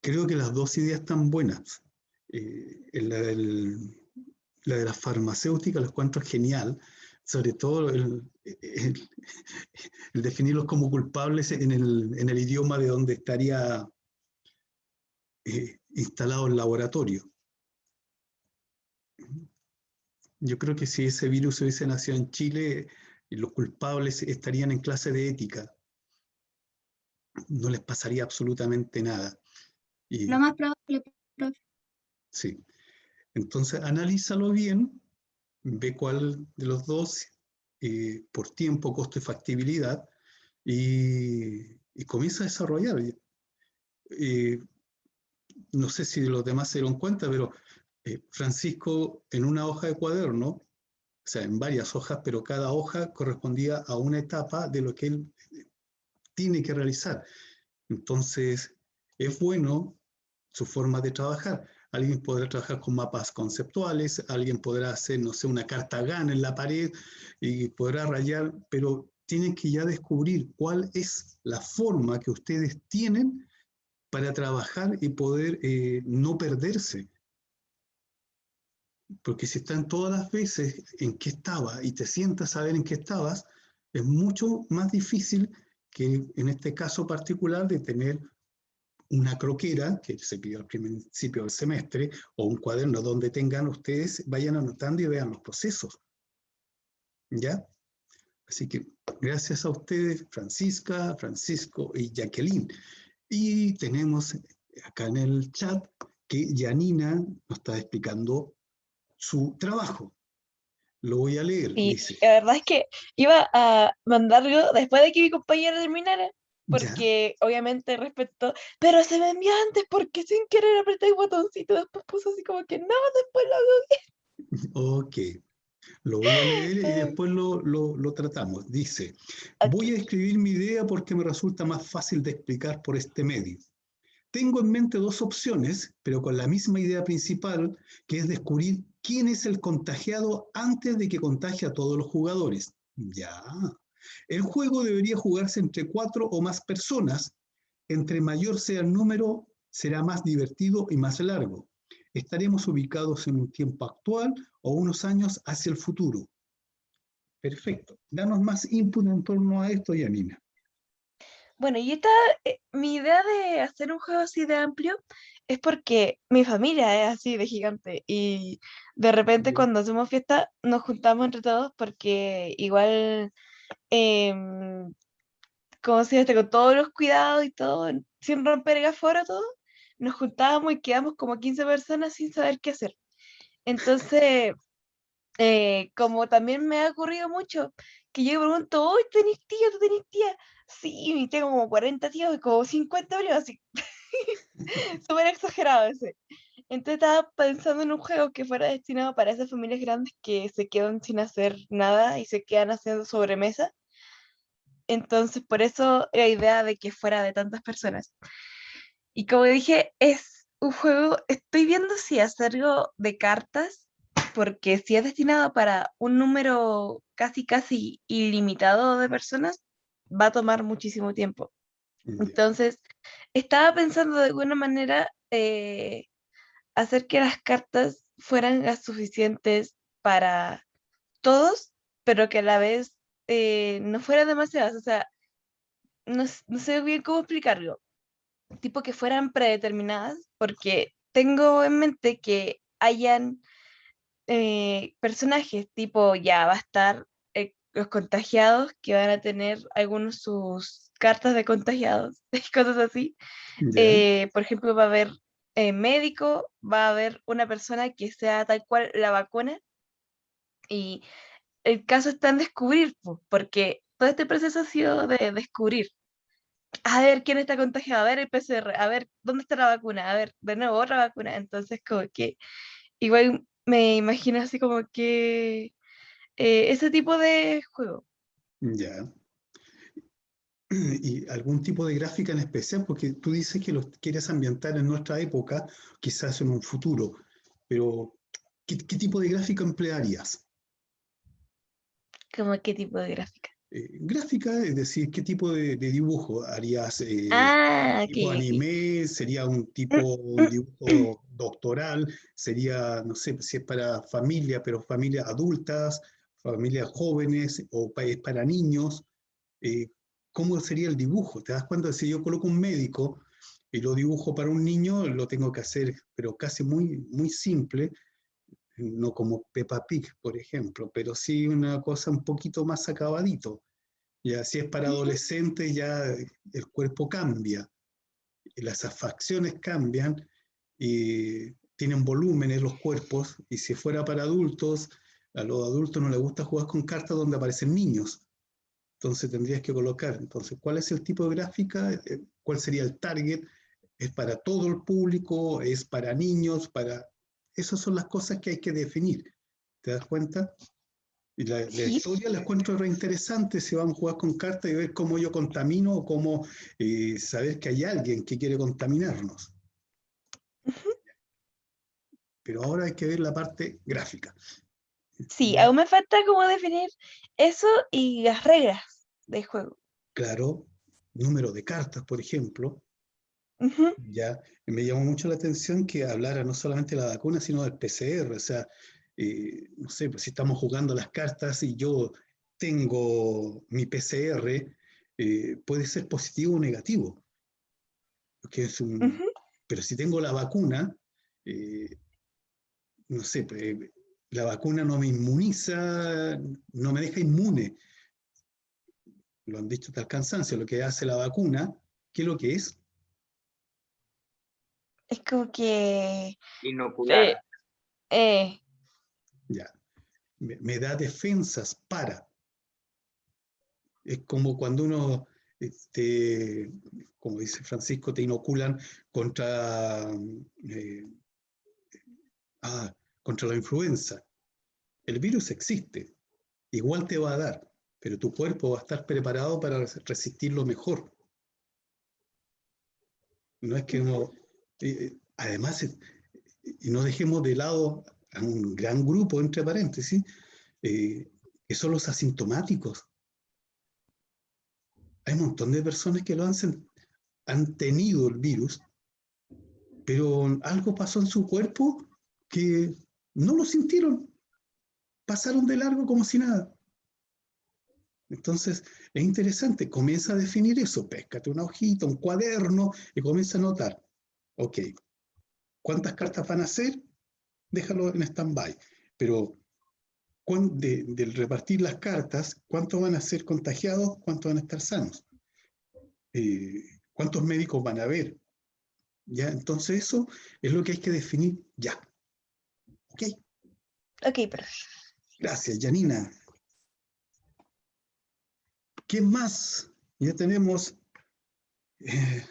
Creo que las dos ideas están buenas. La de la farmacéutica la encuentro genial, sobre todo el definirlos como culpables en el idioma de donde estaría instalado el laboratorio. Yo creo que si ese virus hubiese nacido en Chile, los culpables estarían en clase de ética, no les pasaría absolutamente nada. lo Y más probable, profe. sí, entonces analízalo bien, ve cuál de los dos por tiempo, costo y factibilidad y comienza a desarrollar. Eh, no sé si los demás se dieron cuenta, pero Francisco en una hoja de cuaderno, o sea, en varias hojas, pero cada hoja correspondía a una etapa de lo que él tiene que realizar. Entonces, es bueno su forma de trabajar. Alguien podrá trabajar con mapas conceptuales, alguien podrá hacer, no sé, una carta GAN en la pared y podrá rayar, pero tienen que ya descubrir cuál es la forma que ustedes tienen para trabajar y poder no perderse. Porque si están todas las veces en qué estaba y te sientas a ver en qué estabas, es mucho más difícil que en este caso particular de tener una croquera que se pidió al principio del semestre o un cuaderno donde tengan ustedes, vayan anotando y vean los procesos. ¿Ya? Así que gracias a ustedes, Francisca, Francisco y Jacqueline. Y tenemos acá en el chat que Janina nos está explicando su trabajo. Lo voy a leer, Y dice. la verdad es que iba a mandarlo después de que mi compañera terminara, ¿Ya? porque obviamente respetó, pero se me envió antes porque sin querer apreté el botoncito, después puso así como que no, después lo hago. Ok. Lo voy a leer y Ay, después lo tratamos. Dice, voy ok. a escribir mi idea porque me resulta más fácil de explicar por este medio. Tengo en mente dos opciones, pero con la misma idea principal, que es descubrir quién es el contagiado antes de que contagie a todos los jugadores. Ya. El juego debería jugarse entre 4 o más personas. Entre mayor sea el número, será más divertido y más largo. Estaremos ubicados en un tiempo actual o unos años hacia el futuro. Perfecto. Danos más input en torno a esto, Yanina. Bueno, y esta, mi idea de hacer un juego así de amplio es porque mi familia es así de gigante y de repente cuando hacemos fiesta nos juntamos entre todos porque igual, em, como si con todos los cuidados y todo, sin romper el aforo, todo, nos juntábamos y quedamos como 15 personas sin saber qué hacer. Entonces, como también me ha ocurrido mucho, que yo pregunto, ¿hoy tenés tía? ¿Tú tenés tía? Sí, y tengo como 40 tíos y como 50 primos, así, súper exagerado ese. Entonces estaba pensando en un juego que fuera destinado para esas familias grandes que se quedan sin hacer nada y se quedan haciendo sobremesa. Entonces, por eso la idea de que fuera de tantas personas. Y como dije, es un juego, estoy viendo si hacerlo de cartas, porque si es destinado para un número casi casi ilimitado de personas, va a tomar muchísimo tiempo. Ya. Entonces, estaba pensando de alguna manera hacer que las cartas fueran las suficientes para todos, pero que a la vez no fueran demasiadas. O sea, no sé bien cómo explicarlo. Tipo que fueran predeterminadas, porque tengo en mente que hayan personajes tipo, ya va a estar los contagiados que van a tener algunos sus cartas de contagiados, cosas así. Ya. Por ejemplo, va a haber médico, va a haber una persona que sea tal cual la vacuna, y el caso está en descubrir, po, porque todo este proceso ha sido de descubrir. A ver quién está contagiado, a ver el PCR, a ver dónde está la vacuna, a ver de nuevo otra vacuna. Entonces, como que igual me imagino así como que ese tipo de juego. Ya. ¿Y algún tipo de gráfica en especial? Porque tú dices que los quieres ambientar en nuestra época, quizás en un futuro, pero ¿qué tipo de gráfica emplearías? ¿Como qué tipo de gráfica? Gráfica, es decir, ¿qué tipo de dibujo harías? Ah, ok, ¿Tipo ok. anime? ¿Sería un Mm, tipo, un dibujo doctoral? ¿Sería, no sé, si es para familia, pero familias adultas, familias jóvenes o es para niños? eh, ¿Cómo sería el dibujo? ¿Te das cuenta? Si yo coloco un médico y lo dibujo para un niño, lo tengo que hacer, pero casi muy, muy simple, no como Peppa Pig, por ejemplo, pero sí una cosa un poquito más acabadito. Ya si es para ujú. adolescentes, ya el cuerpo cambia, las facciones cambian y tienen volúmenes los cuerpos, y si fuera para adultos, a los adultos no les gusta jugar con cartas donde aparecen niños. Entonces tendrías que colocar, entonces, ¿cuál es el tipo de gráfica? ¿Cuál sería el target? ¿Es para todo el público? ¿Es para niños? Esas son las cosas que hay que definir. ¿Te das cuenta? Y la Sí. historia la encuentro re interesante si vamos a jugar con cartas y ver cómo yo contamino o cómo saber que hay alguien que quiere contaminarnos. Ujú. Pero ahora hay que ver la parte gráfica. Sí, ¿Ya? aún me falta como definir eso y las reglas del juego. Claro, número de cartas, por ejemplo. Ujú. Ya me llamó mucho la atención que hablara no solamente de la vacuna, sino del PCR. O sea, no sé, pues si estamos jugando las cartas y yo tengo mi PCR, puede ser positivo o negativo. Porque Ujú. pero si tengo la vacuna, eh, no sé, la vacuna no me inmuniza, no me deja inmune. Lo han dicho hasta el cansancio. Lo que hace la vacuna, ¿qué es lo que es? Es como que... Inocular. eh, eh, Ya, me da defensas para. Es como cuando uno, como dice Francisco, te inoculan contra, eh, contra la influenza. El virus existe, igual te va a dar, pero tu cuerpo va a estar preparado para resistirlo mejor. No es que ujú. uno, además, y no dejemos de lado a un gran grupo, entre paréntesis, eh, que son los asintomáticos. Hay un montón de personas que han tenido el virus, pero algo pasó en su cuerpo que no lo sintieron, pasaron de largo como si nada. Entonces, es interesante, comienza a definir eso, péscate una hojita, un cuaderno y comienza a anotar, ok, ¿cuántas cartas van a hacer? Déjalo en stand-by, pero del repartir las cartas, ¿cuántos van a ser contagiados? ¿Cuántos van a estar sanos? ¿Cuántos médicos van a haber? ¿Ya? Entonces eso es lo que hay que definir ya. ¿Ok? Ok, pero Gracias, Janina. ¿Qué más? Ya tenemos eh,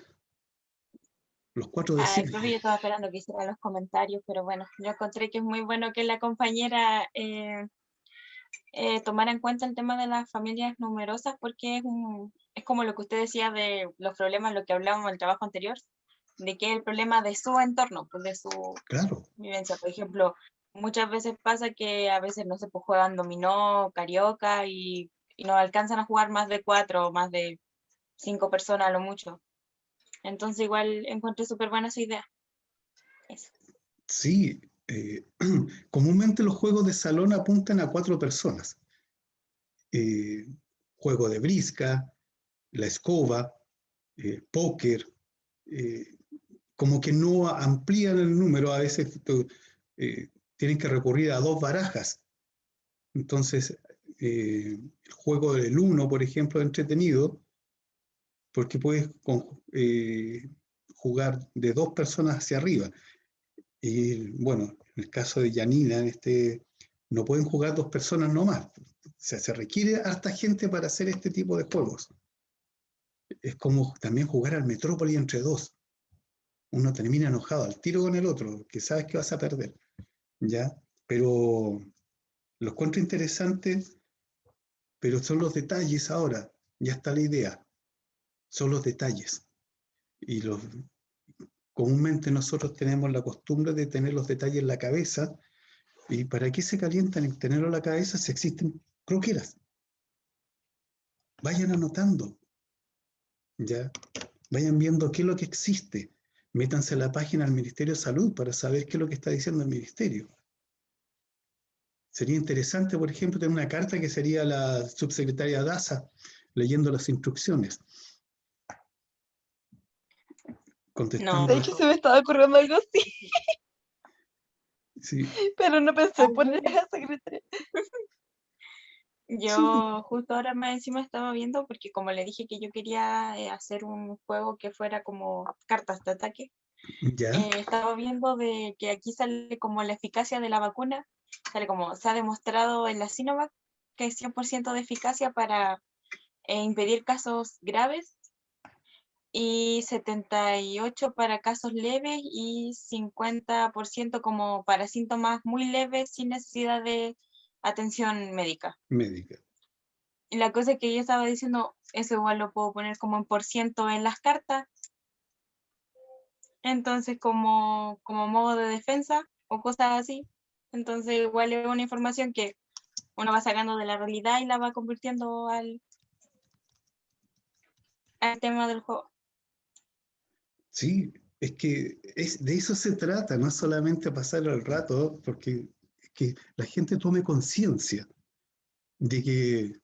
los 4 de Ay, 7. profe, yo estaba esperando que hiciera los comentarios, pero bueno, yo encontré que es muy bueno que la compañera tomara en cuenta el tema de las familias numerosas porque es como lo que usted decía de los problemas, lo que hablábamos en el trabajo anterior, de que es el problema de su entorno, pues de su Claro, vivencia. Por ejemplo, muchas veces pasa que a veces no se pues, juegan dominó, carioca y no alcanzan a jugar más de 4 o más de 5 personas a lo mucho. Entonces igual encontré súper buena esa idea. Eso. Sí, comúnmente los juegos de salón apuntan a 4 personas. Juego de brisca, la escoba, póker, como que no amplían el número, a veces tienen que recurrir a 2 barajas. Entonces, el juego del 1, por ejemplo, es entretenido, porque puedes jugar de 2 personas hacia arriba. Y bueno, en el caso de Yanina, no pueden jugar 2 personas nomás. O sea, se requiere harta gente para hacer este tipo de juegos. Es como también jugar al Metrópoli entre 2. Uno termina enojado al tiro con el otro, que sabes que vas a perder, ¿ya? Pero lo encuentro interesante, pero son los detalles ahora. Ya está la idea. Son los detalles. Y comúnmente nosotros tenemos la costumbre de tener los detalles en la cabeza. ¿Y para qué se calientan en tenerlo en la cabeza si existen croqueras? Vayan anotando, ¿ya? Vayan viendo qué es lo que existe. Métanse a la página del Ministerio de Salud para saber qué es lo que está diciendo el Ministerio. Sería interesante, por ejemplo, tener una carta que sería la subsecretaria Daza leyendo las instrucciones. Contestando. De hecho, se me estaba ocurriendo algo así, Sí, pero no pensé poner a la secretaria. Yo justo ahora más encima estaba viendo, porque como le dije que yo quería hacer un juego que fuera como cartas de ataque, ya, estaba viendo de que aquí sale como la eficacia de la vacuna, sale como se ha demostrado en la Sinovac que es 100% de eficacia para impedir casos graves y 78 para casos leves y 50% como para síntomas muy leves sin necesidad de atención médica. médica. Y la cosa es que yo estaba diciendo, eso igual lo puedo poner como en por ciento en las cartas, entonces como modo de defensa o cosas así. Entonces igual es una información que uno va sacando de la realidad y la va convirtiendo al tema del juego. Sí, es que de eso se trata, no solamente pasar el rato, porque es que la gente tome conciencia de que,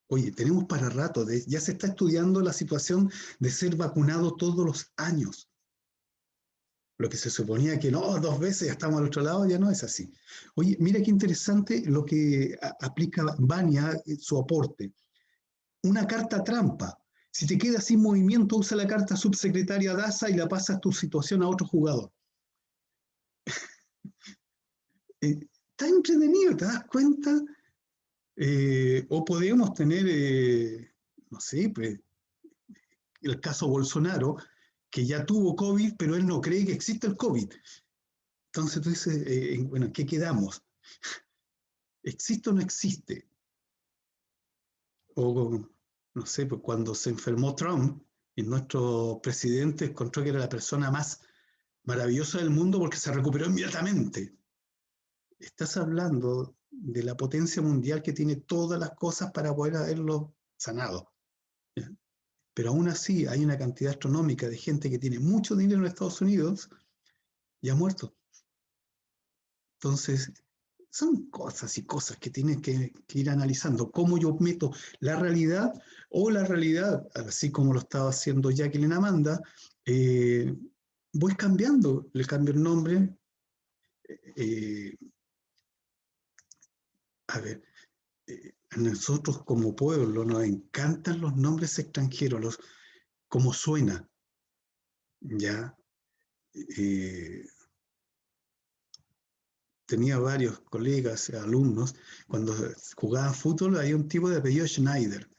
oye, tenemos para rato, ya se está estudiando la situación de ser vacunado todos los años. Lo que se suponía que no, 2 veces ya estamos al otro lado, ya no es así. Oye, mira qué interesante lo que aplica Vania, su aporte. Una carta trampa. Si te quedas sin movimiento, usa la carta subsecretaria Daza y la pasas tu situación a otro jugador. Está entretenido, ¿te das cuenta? O podríamos tener, no sé, pues, el caso Bolsonaro, que ya tuvo COVID, pero él no cree que existe el COVID. Entonces tú dices, bueno, ¿en qué quedamos? ¿Existe o no existe? O, no sé, pues cuando se enfermó Trump, y nuestro presidente encontró que era la persona más maravillosa del mundo porque se recuperó inmediatamente. Estás hablando de la potencia mundial que tiene todas las cosas para poder haberlo sanado. ¿Ya? Pero aún así hay una cantidad astronómica de gente que tiene mucho dinero en Estados Unidos y ha muerto. Entonces, son cosas y cosas que tienes que ir analizando. Cómo yo meto la realidad o la realidad, así como lo estaba haciendo Jacqueline Amanda, voy cambiando, le cambio el nombre. A ver, a nosotros como pueblo nos encantan los nombres extranjeros, como suena, ¿ya? Tenía varios colegas, alumnos, cuando jugaban fútbol había un tipo de apellido Schneider.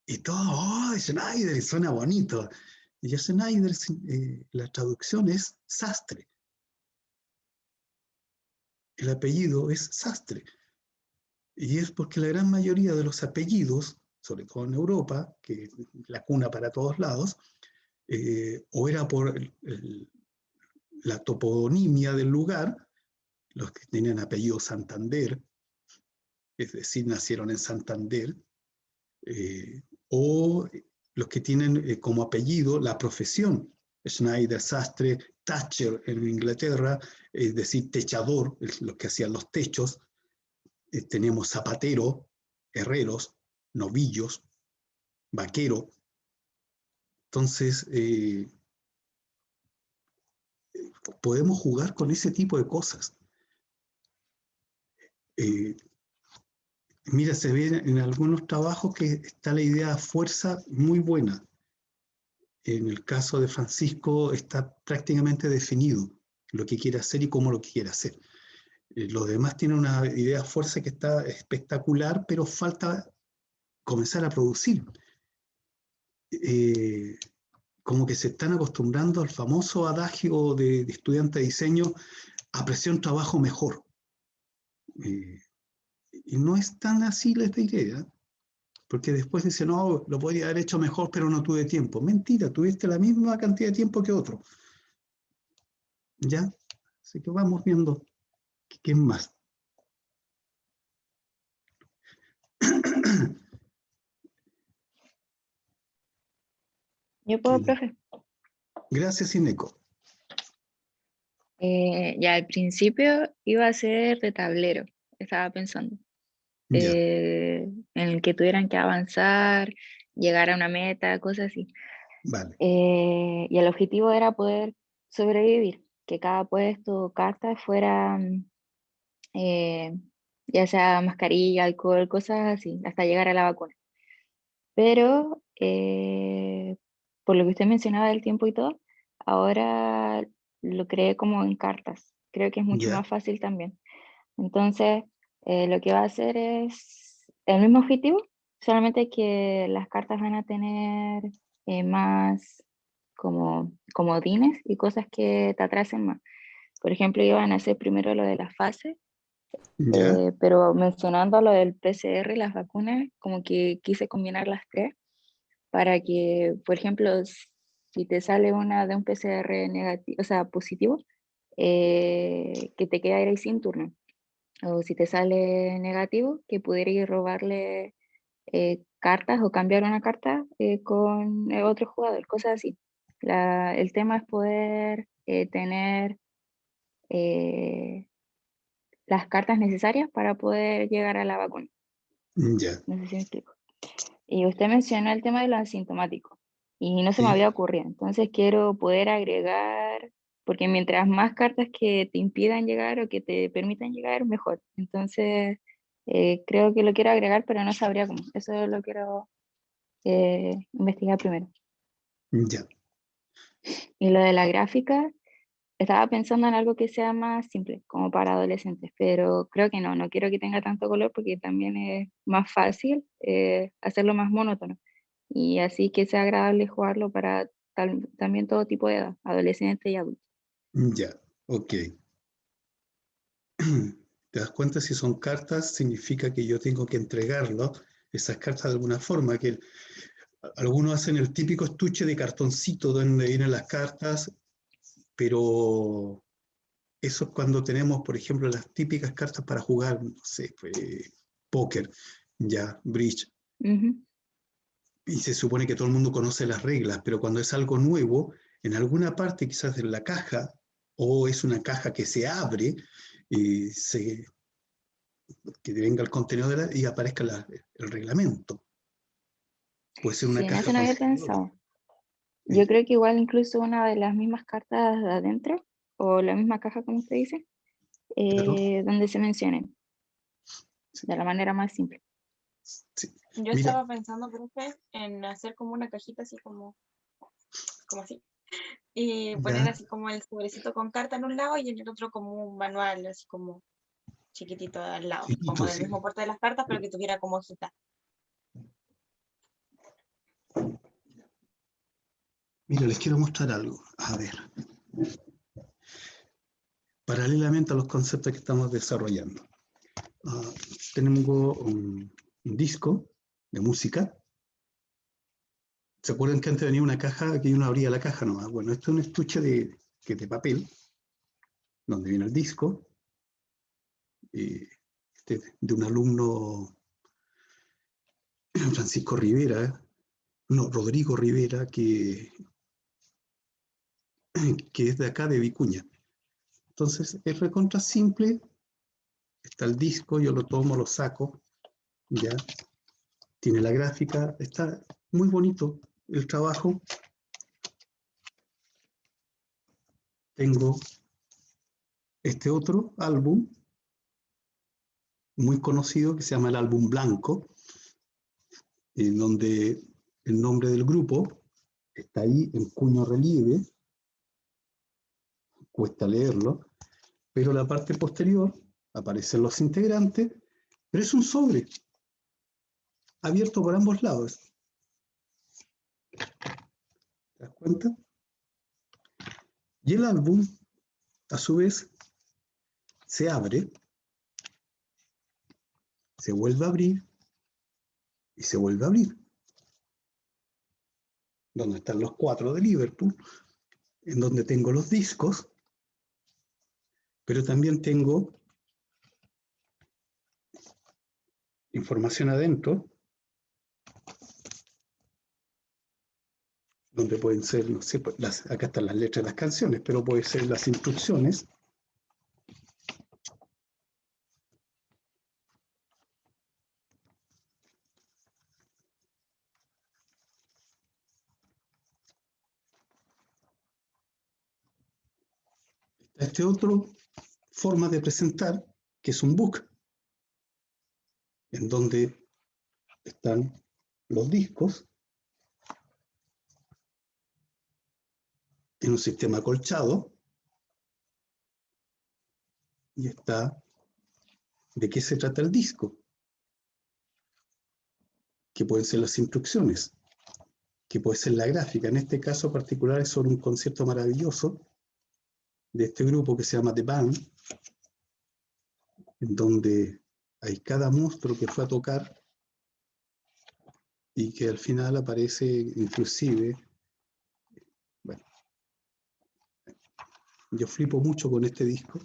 Y todo, ¡oh, Schneider! Suena bonito. Y Schneider, la traducción es sastre. El apellido es sastre. Y es porque la gran mayoría de los apellidos, sobre todo en Europa, que es la cuna para todos lados, o era por la toponimia del lugar, los que tenían apellido Santander, es decir, nacieron en Santander, o los que tienen como apellido la profesión. Schneider, sastre, Thatcher en Inglaterra, es decir, techador, los que hacían los techos. Tenemos zapatero, herreros, novillos, vaquero. Entonces, podemos jugar con ese tipo de cosas. Mira, se ve en algunos trabajos que está la idea de fuerza muy buena. En el caso de Francisco está prácticamente definido lo que quiere hacer y cómo lo quiere hacer. Los demás tienen una idea de fuerza que está espectacular, pero falta comenzar a producir. Como que se están acostumbrando al famoso adagio de estudiante de diseño, apreciar un trabajo mejor. Y no es tan así, les diré, porque después dicen, no, lo podría haber hecho mejor, pero no tuve tiempo. Mentira, tuviste la misma cantidad de tiempo que otro. ¿Ya? Así que vamos viendo quién más. Yo puedo, profe. Gracias, Ineco. Ya al principio iba a ser de tablero, estaba pensando, Ya. en el que tuvieran que avanzar, llegar a una meta, cosas así. Vale. Y el objetivo era poder sobrevivir, que cada puesto o carta fuera, ya sea mascarilla, alcohol, cosas así, hasta llegar a la vacuna. Pero por lo que usted mencionaba del tiempo y todo, ahora lo creé como en cartas. Creo que es mucho Ya. más fácil también. Entonces, lo que va a hacer es el mismo objetivo, solamente que las cartas van a tener más como comodines y cosas que te atrasen más. Por ejemplo, iban a hacer primero lo de las fases, Ya. pero mencionando lo del PCR y las vacunas, como que quise combinar las tres para que, por ejemplo, si te sale una de un PCR negativo, o sea, positivo, que te quede ahí sin turno. O si te sale negativo, que pudiera ir robarle cartas o cambiar una carta con otro jugador, cosas así. El tema es poder tener las cartas necesarias para poder llegar a la vacuna. Ya. No sé si me explico. Y usted mencionó el tema de lo asintomático y no se me Sí. había ocurrido. Entonces quiero poder agregar, porque mientras más cartas que te impidan llegar o que te permitan llegar, mejor. Entonces creo que lo quiero agregar, pero no sabría cómo. Eso lo quiero investigar primero. Ya. Y lo de la gráfica, estaba pensando en algo que sea más simple, como para adolescentes, pero creo que no quiero que tenga tanto color porque también es más fácil hacerlo más monótono y así que sea agradable jugarlo para también todo tipo de edad, adolescente y adulto. Ya. Ok. ¿Te das cuenta? Si son cartas, significa que yo tengo que entregarlo, esas cartas de alguna forma, que algunos hacen el típico estuche de cartoncito donde vienen las cartas, pero eso es cuando tenemos, por ejemplo, las típicas cartas para jugar, no sé, póker, ya, bridge, Ujú. y se supone que todo el mundo conoce las reglas, pero cuando es algo nuevo, en alguna parte quizás de la caja, o es una caja que se abre, y que venga el contenido y aparezca el reglamento. Puede ser una Sí, en caja eso no con había seguidores. pensado. Yo creo que igual incluso una de las mismas cartas de adentro, o la misma caja como usted dice, Claro. donde se mencionen, Sí, de la manera más simple. sí. Yo Mira, estaba pensando, profe, en hacer como una cajita así como así. Y poner ya, así como el sobrecito con carta en un lado y en el otro como un manual, así como chiquitito al lado, como chiquito, del sí. mismo porte de las cartas, pero que tuviera como hojita. Mira, les quiero mostrar algo. A ver. Paralelamente a los conceptos que estamos desarrollando. Tengo un disco de música. ¿Se acuerdan que antes venía una caja que uno abría la caja nomás? Bueno, esto es un estuche de papel, donde viene el disco, de un alumno, Francisco Rivera, no, Rodrigo Rivera, que es de acá, de Vicuña. Entonces, es recontra simple. Está el disco, yo lo tomo, lo saco, ya. Tiene la gráfica, está muy bonito el trabajo. Tengo este otro álbum, muy conocido, que se llama el álbum blanco, en donde el nombre del grupo está ahí en puño relieve, cuesta leerlo, pero la parte posterior aparecen los integrantes, pero es un sobre abierto por ambos lados. ¿Te das cuenta? Y el álbum, a su vez, se abre, se vuelve a abrir y se vuelve a abrir. Donde están los 4 de Liverpool, en donde tengo los discos, pero también tengo información adentro, donde pueden ser, no sé, acá están las letras de las canciones, pero pueden ser las instrucciones. Este otro forma de presentar, que es un book, en donde están los discos en un sistema acolchado, y está de qué se trata el disco, que pueden ser las instrucciones, que puede ser la gráfica. En este caso particular es sobre un concierto maravilloso de este grupo que se llama The Band, en donde hay cada monstruo que fue a tocar y que al final aparece inclusive, bueno, yo flipo mucho con este disco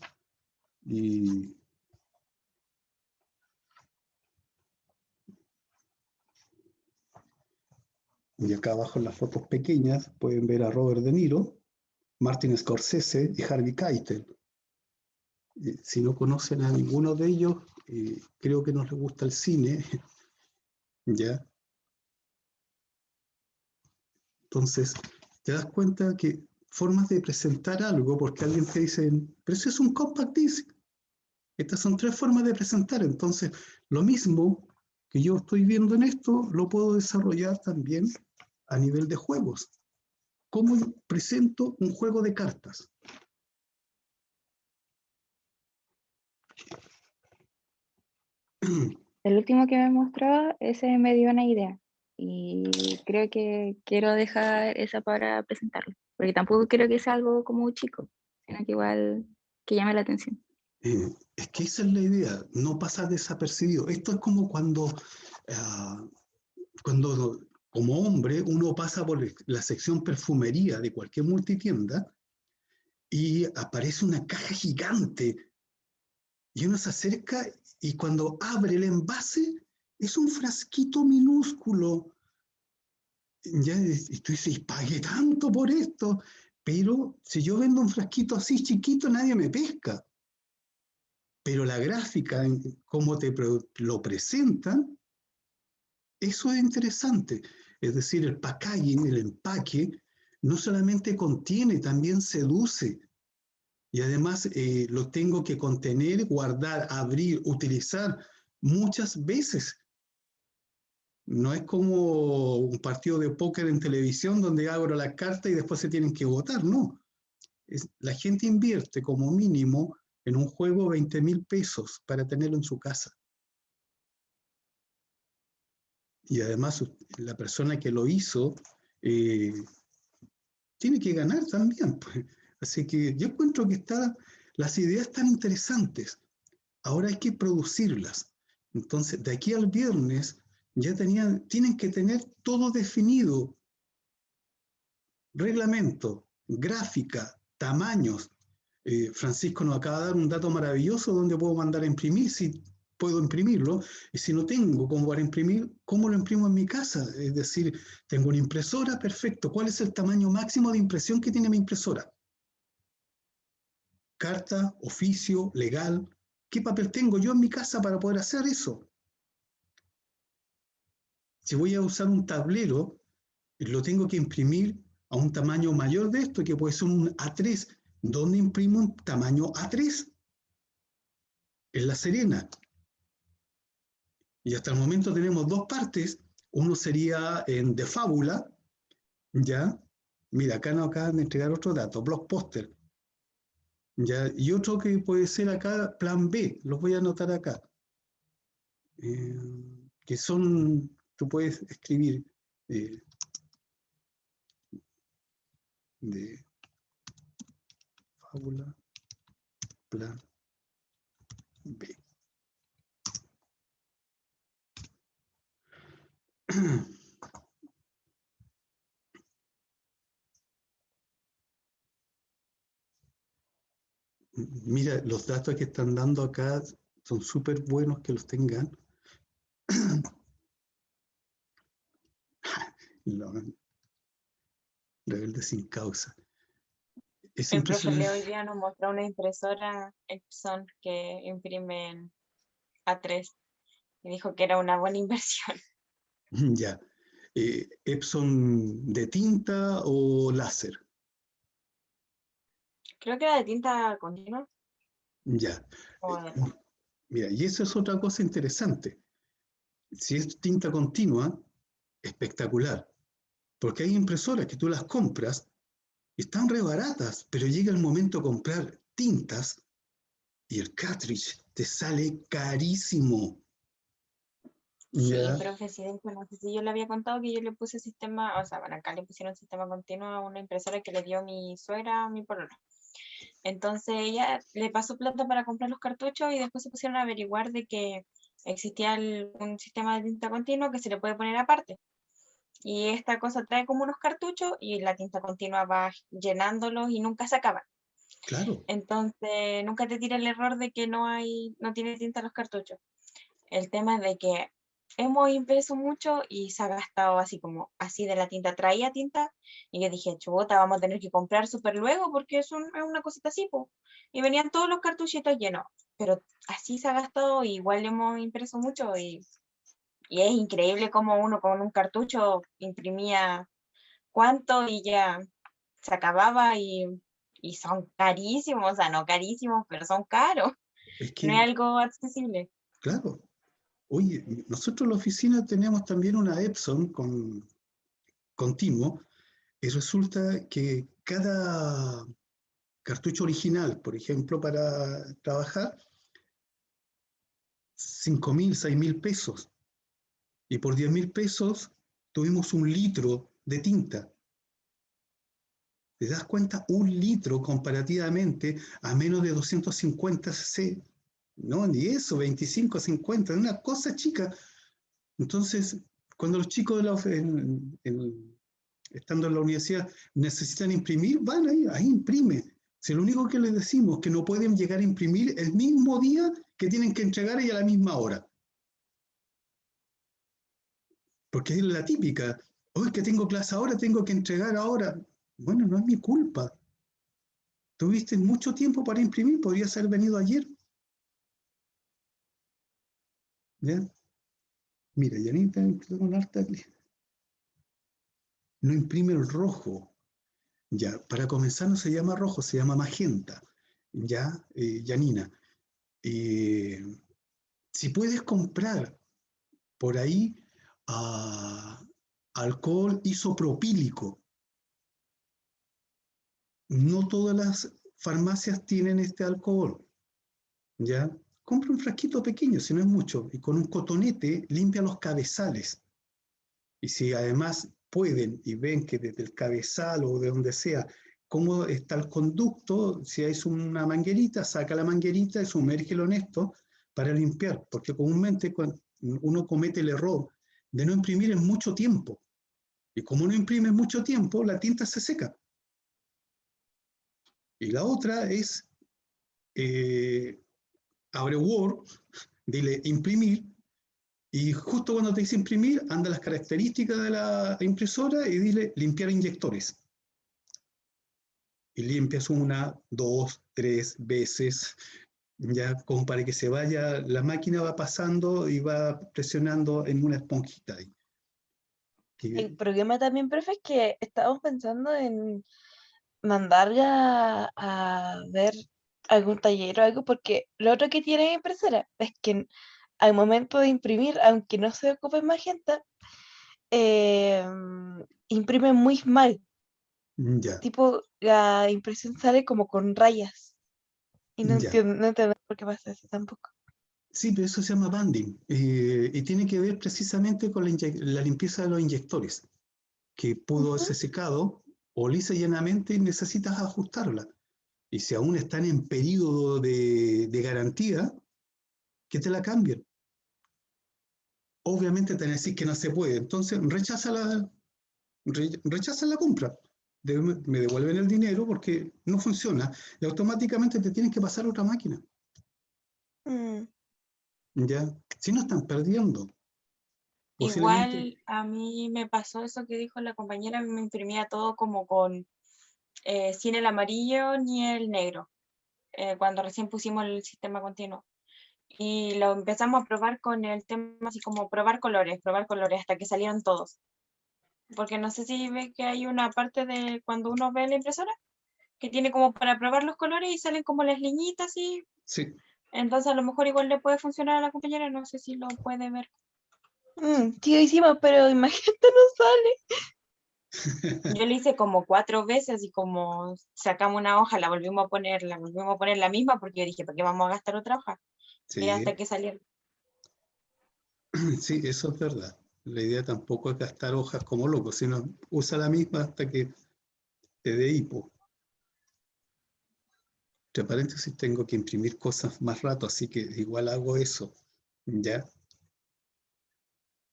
y acá abajo en las fotos pequeñas pueden ver a Robert De Niro, Martin Scorsese y Harvey Keitel. Si no conocen a ninguno de ellos, creo que no les gusta el cine, ¿ya? Entonces, te das cuenta que formas de presentar algo, porque alguien te dice, pero eso es un compact disc. Estas son 3 formas de presentar. Entonces, lo mismo que yo estoy viendo en esto, lo puedo desarrollar también a nivel de juegos. ¿Cómo presento un juego de cartas? El último que me mostró, ese me dio una idea y creo que quiero dejar esa para presentarlo, porque tampoco creo que sea algo como chico, sino que igual que llame la atención. Es que esa es la idea, no pasar desapercibido. Esto es como cuando como hombre uno pasa por la sección perfumería de cualquier multitienda y aparece una caja gigante y uno se acerca y cuando abre el envase es un frasquito minúsculo. Ya, y tú dices, pagué tanto por esto, pero si yo vendo un frasquito así chiquito nadie me pesca. Pero la gráfica, cómo te lo presentan, eso es interesante. Es decir, el packaging, el empaque, no solamente contiene, también seduce. Y además lo tengo que contener, guardar, abrir, utilizar muchas veces. No es como un partido de póker en televisión donde abro la carta y después se tienen que votar, no. La gente invierte como mínimo en un juego 20.000 pesos para tenerlo en su casa. Y además la persona que lo hizo tiene que ganar también, pues. Así que yo encuentro que las ideas están interesantes. Ahora hay que producirlas. Entonces, de aquí al viernes ya tienen que tener todo definido. Reglamento, gráfica, tamaños. Francisco nos acaba de dar un dato maravilloso donde puedo mandar a imprimir. Si puedo imprimirlo, y si no tengo cómo para imprimir, ¿cómo lo imprimo en mi casa? Es decir, tengo una impresora, perfecto. ¿Cuál es el tamaño máximo de impresión que tiene mi impresora? Carta, oficio, legal. ¿Qué papel tengo yo en mi casa para poder hacer eso? Si voy a usar un tablero, lo tengo que imprimir a un tamaño mayor de esto, que puede ser un A3. ¿Dónde imprimo un tamaño A3? En La Serena. Y hasta el momento tenemos dos partes. Uno sería en De Fábula, ¿ya? Mira, acá nos acaban de entregar otro dato, Blockbuster. ¿Ya? Y otro que puede ser acá, Plan B, los voy a anotar acá. Que son, tú puedes escribir de Fábula, Plan B. Mira, los datos que están dando acá son súper buenos que los tengan. Rebelde sin causa. Es El profe impresionante. Leo hoy día nos mostró una impresora Epson que imprime en A3 y dijo que era una buena inversión. Ya. ¿Epson de tinta o láser? Creo que era de tinta continua. Ya. O de- Mira, y eso es otra cosa interesante. Si es tinta continua, espectacular. Porque hay impresoras que tú las compras y están re baratas, pero llega el momento de comprar tintas y el cartridge te sale carísimo. Sí, Ya, profe, sí, de hecho, no sé si yo le había contado que yo le puse sistema, o sea, bueno, acá le pusieron sistema continuo a una impresora que le dio mi suegra a mi polola. Entonces ella le pasó plata para comprar los cartuchos y después se pusieron a averiguar de que existía un sistema de tinta continua que se le puede poner aparte. Y esta cosa trae como unos cartuchos y la tinta continua va llenándolos y nunca se acaba. claro. Entonces nunca te tira el error de que no tiene tinta los cartuchos. El tema es de que hemos impreso mucho y se ha gastado así como, así de la tinta, traía tinta, y yo dije, chuta, vamos a tener que comprar súper luego porque es una cosita así, po. Y venían todos los cartuchitos llenos, pero así se ha gastado, y igual hemos impreso mucho, y es increíble cómo uno con un cartucho imprimía cuánto y ya se acababa, y son carísimos, o sea, no carísimos, pero son caros, Es no es que, algo accesible. claro. Oye, nosotros en la oficina tenemos también una Epson con continuo y resulta que cada cartucho original, por ejemplo, para trabajar, 5.000, 6.000 pesos. Y por 10.000 pesos tuvimos 1 litro de tinta. ¿Te das cuenta? 1 litro comparativamente a menos de 250 cc. No, ni eso, 25, 50, una cosa chica. Entonces, cuando los chicos estando en la universidad necesitan imprimir, van ahí imprime. Si lo único que les decimos es que no pueden llegar a imprimir el mismo día que tienen que entregar y a la misma hora. Porque es la típica. Hoy que tengo clase ahora, tengo que entregar ahora. Bueno, no es mi culpa. Tuviste mucho tiempo para imprimir, podrías haber venido ayer. ¿Ya? Mira, Yanita con harta. No imprime el rojo. Ya, para comenzar no se llama rojo, se llama magenta. Ya, Yanina. Si puedes comprar por ahí alcohol isopropílico, no todas las farmacias tienen este alcohol. ¿Ya? Compra un frasquito pequeño, si no es mucho, y con un cotonete limpia los cabezales. Y si además pueden y ven que desde el cabezal o de donde sea, cómo está el conducto, si hay una manguerita, saca la manguerita y sumérgelo en esto para limpiar, porque comúnmente cuando uno comete el error de no imprimir en mucho tiempo. Y como no imprime en mucho tiempo, la tinta se seca. Y la otra es, abre Word, Dile imprimir, y justo cuando te dice imprimir, anda las características de la impresora y dile limpiar inyectores. Y limpias 1, 2, 3 veces, ya como para que se vaya, la máquina va pasando y va presionando en una esponjita ahí. El problema también, profe, es que estábamos pensando en mandar ya a ver algún taller o algo, porque lo otro que tiene impresora es que al momento de imprimir, aunque no se ocupe magenta, imprime muy mal. Ya, Tipo, la impresión sale como con rayas. Y no ya. entiendo por qué pasa eso tampoco. Sí, pero eso se llama banding, y tiene que ver precisamente con la limpieza de los inyectores, que pudo Ujú. haberse secado o lisa y llanamente necesitas ajustarla. Y si aún están en periodo de garantía, que te la cambien. Obviamente te van a decir que no se puede, entonces rechaza la compra. Me devuelven el dinero porque no funciona y automáticamente te tienen que pasar a otra máquina. Mm. ¿Ya? Si no están perdiendo, posiblemente. Igual a mí me pasó eso que dijo la compañera, a mí me imprimía todo como con sin el amarillo ni el negro, cuando recién pusimos el sistema continuo. Y lo empezamos a probar con el tema así como probar colores, hasta que salieron todos. Porque no sé si ves que hay una parte de cuando uno ve la impresora, que tiene como para probar los colores y salen como las liñitas y Sí, entonces a lo mejor igual le puede funcionar a la compañera, no sé si lo puede ver. Sí, lo hicimos, pero imagínate, no sale. Yo lo hice como 4 veces y como sacamos una hoja, la volvimos a poner, la misma porque yo dije, ¿para qué vamos a gastar otra hoja? Y hasta sí, que salieron. sí, eso es verdad. La idea tampoco es gastar hojas como locos, sino usa la misma hasta que te dé hipo. Entre paréntesis, tengo que imprimir cosas más rato, así que igual hago eso. ¿Ya?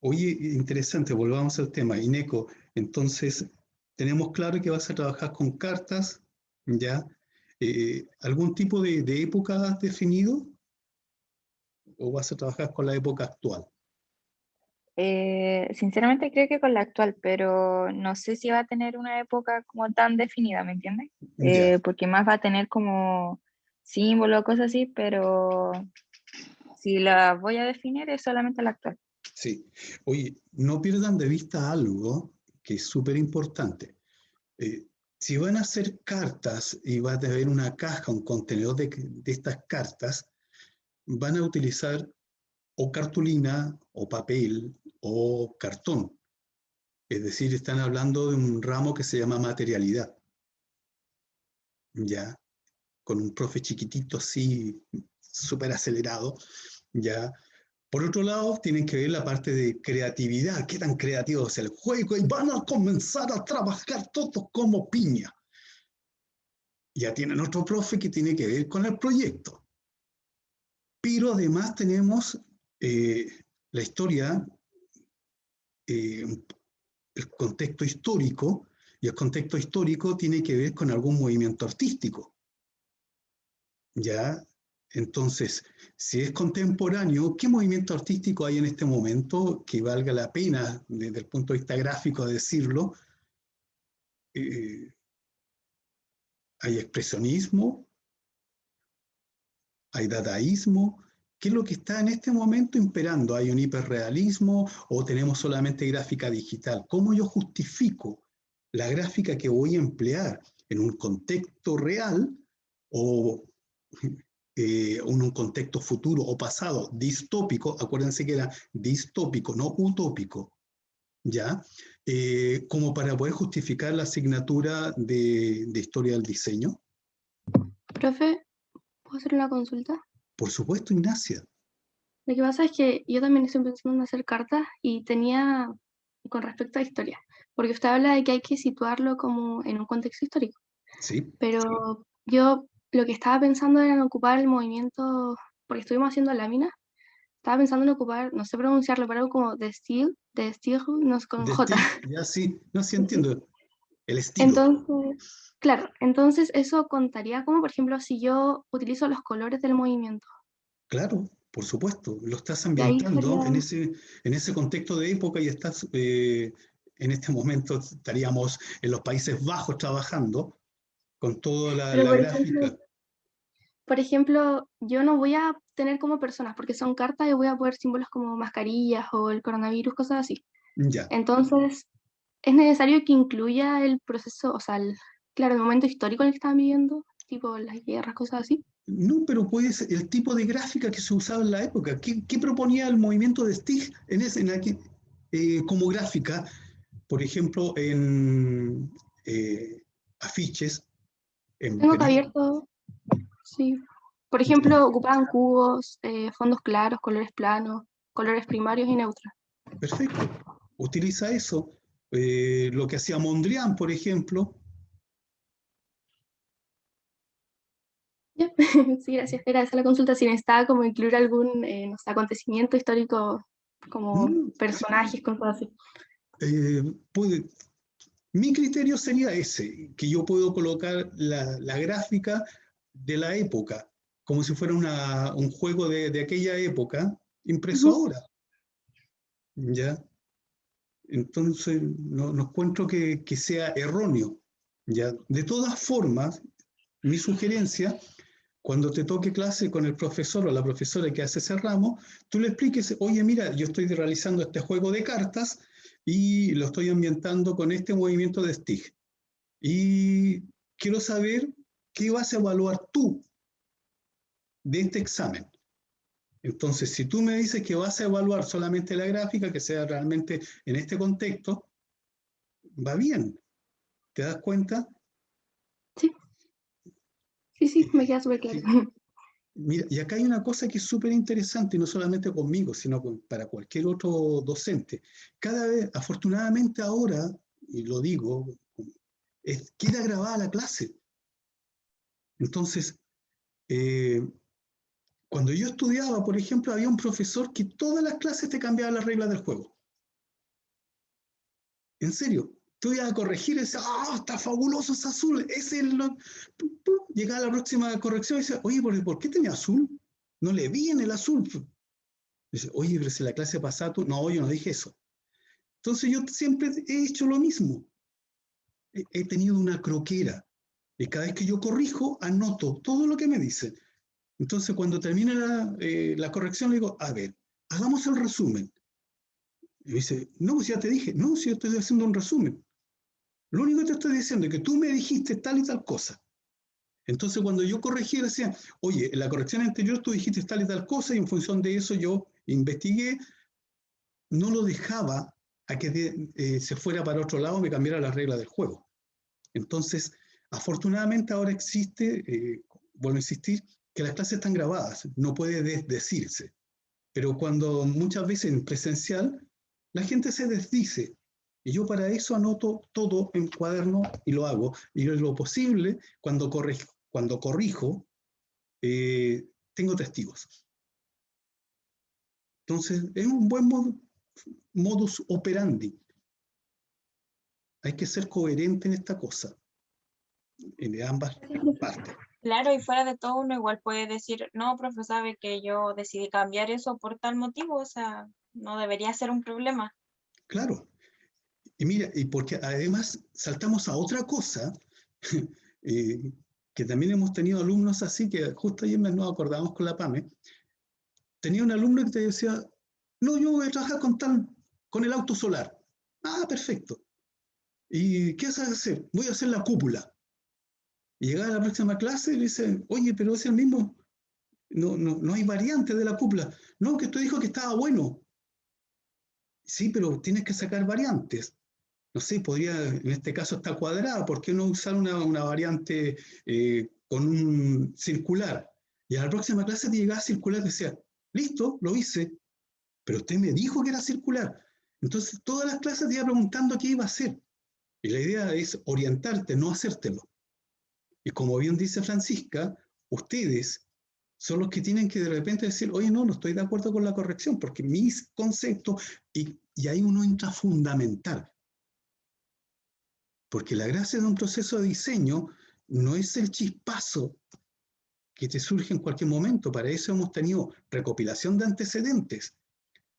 Oye, interesante, volvamos al tema. Ineco, entonces, tenemos claro que vas a trabajar con cartas, ¿ya? ¿Algún tipo de época has definido o vas a trabajar con la época actual? Sinceramente creo que con la actual, pero no sé si va a tener una época como tan definida, ¿me entiendes? Ya, Porque más va a tener como símbolos, cosas así, pero si la voy a definir es solamente la actual. sí. Oye, no pierdan de vista algo que es súper importante. Si van a hacer cartas y va a tener una caja, un contenedor de estas cartas, van a utilizar o cartulina, o papel, o cartón. Es decir, están hablando de un ramo que se llama materialidad, ¿ya? Con un profe chiquitito así, súper acelerado, ¿ya? Por otro lado, tienen que ver la parte de creatividad, qué tan creativo es el juego, y van a comenzar a trabajar todos como piña. Ya tienen otro profe que tiene que ver con el proyecto. Pero además tenemos la historia, eh, el contexto histórico, y el contexto histórico tiene que ver con algún movimiento artístico. ¿Ya? Entonces, si es contemporáneo, ¿qué movimiento artístico hay en este momento que valga la pena, desde el punto de vista gráfico, decirlo? Hay expresionismo, hay dadaísmo. ¿Qué es lo que está en este momento imperando? ¿Hay un hiperrealismo o tenemos solamente gráfica digital? ¿Cómo yo justifico la gráfica que voy a emplear en un contexto real o en un contexto futuro o pasado distópico? Acuérdense que era distópico, no utópico, ¿ya? Como para poder justificar la asignatura de historia del diseño. Profe, ¿puedo hacer una consulta? Por supuesto, Ignacia. Lo que pasa es que yo también estoy pensando en hacer cartas y tenía con respecto a historia, porque usted habla de que hay que situarlo como en un contexto histórico, Sí, pero yo lo que estaba pensando era en ocupar el movimiento, porque estuvimos haciendo láminas, estaba pensando en ocupar, no sé pronunciarlo, pero algo como de steel, no sé, con de J. estilo, ya sí, no, sí entiendo, el estilo, Entonces, claro, entonces eso contaría como, por ejemplo, si yo utilizo los colores del movimiento. claro, Por supuesto, lo estás Y ahí ambientando sería, en ese contexto de época y estás, en este momento estaríamos en los Países Bajos trabajando con toda pero la gráfica. por ejemplo, yo no voy a tener como personas, porque son cartas y voy a poner símbolos como mascarillas o el coronavirus, cosas así. Ya. Entonces, es necesario que incluya el proceso, o sea, claro, el momento histórico en el que estaban viviendo, tipo las guerras, cosas así. No, pero puede ser el tipo de gráfica que se usaba en la época. ¿Qué proponía el movimiento de Stig como gráfica? Por ejemplo, en afiches, en Tengo que periódicos. abierto, sí. Por ejemplo, ocupaban cubos, fondos claros, colores planos, colores primarios y neutros. Perfecto. Utiliza eso. Lo que hacía Mondrian, por ejemplo. Ya. Sí, gracias. Era esa la consulta, si necesitaba como incluir algún, no sé, acontecimiento histórico, como No, personajes, cosas así. eh, puede, mi criterio sería ese, que yo puedo colocar la gráfica de la época, como si fuera un juego de aquella época, impreso Ujú. ahora. ¿Ya? Entonces, no encuentro que sea erróneo. ¿Ya? De todas formas, mi sugerencia, cuando te toque clase con el profesor o la profesora que hace ese ramo, tú le expliques, oye, mira, yo estoy realizando este juego de cartas y lo estoy ambientando con este movimiento de Stig. Y quiero saber qué vas a evaluar tú de este examen. Entonces, si tú me dices que vas a evaluar solamente la gráfica, que sea realmente en este contexto, va bien. ¿Te das cuenta? Sí, sí, sí, me queda súper claro. Sí. Mira, y acá hay una cosa que es súper interesante, y no solamente conmigo, sino para cualquier otro docente. Cada vez, afortunadamente ahora, y lo digo, queda grabada la clase. Entonces, eh, cuando yo estudiaba, por ejemplo, había un profesor que todas las clases te cambiaba las reglas del juego. En serio. Tú ibas a corregir y decías, ¡ah, está fabuloso, es azul! Es el... Llegaba la próxima corrección y decía, oye, ¿por qué tenía azul? No le vi en el azul. Dice, oye, pero si la clase pasada tú... No, yo no dije eso. Entonces yo siempre he hecho lo mismo. He tenido una croquera. Y cada vez que yo corrijo, anoto todo lo que me dicen. Entonces, cuando termina la corrección, le digo, a ver, hagamos el resumen. Y me dice, no, pues ya te dije, no, si yo estoy haciendo un resumen. Lo único que te estoy diciendo es que tú me dijiste tal y tal cosa. Entonces, cuando yo corregí, decía, oye, en la corrección anterior tú dijiste tal y tal cosa, y en función de eso yo investigué, no lo dejaba a que se fuera para otro lado, me cambiara la regla del juego. Entonces, afortunadamente ahora existe, vuelvo a insistir, que las clases están grabadas, no puede desdecirse. Pero cuando muchas veces en presencial, la gente se desdice. Y yo para eso anoto todo en cuaderno y lo hago. Y lo posible, cuando corrijo, tengo testigos. Entonces, es un buen modus operandi. Hay que ser coherente en esta cosa, en ambas partes. Claro, y fuera de todo uno igual puede decir, no, profe, sabe que yo decidí cambiar eso por tal motivo, o sea, no debería ser un problema. Claro. Y mira, y porque además saltamos a otra cosa, que también hemos tenido alumnos así, que justo ayer nos acordamos con la PAME, tenía un alumno que te decía, no, yo voy a trabajar con el auto solar. Ah, perfecto. ¿Y qué vas a hacer? Voy a hacer la cúpula. Y llegaba a la próxima clase y le dice, oye, pero es el mismo, no hay variante de la cúpula. No, que tú dijo que estaba bueno. Sí, pero tienes que sacar variantes. No sé, podría, en este caso está cuadrada, ¿por qué no usar una variante con un circular? Y a la próxima clase te llegaba circular y decía, listo, lo hice, pero usted me dijo que era circular. Entonces, todas las clases te iba preguntando qué iba a hacer. Y la idea es orientarte, no hacértelo. Y como bien dice Francisca, ustedes son los que tienen que de repente decir, oye, no estoy de acuerdo con la corrección, porque mis conceptos, y ahí uno entra fundamental. Porque la gracia de un proceso de diseño no es el chispazo que te surge en cualquier momento. Para eso hemos tenido recopilación de antecedentes.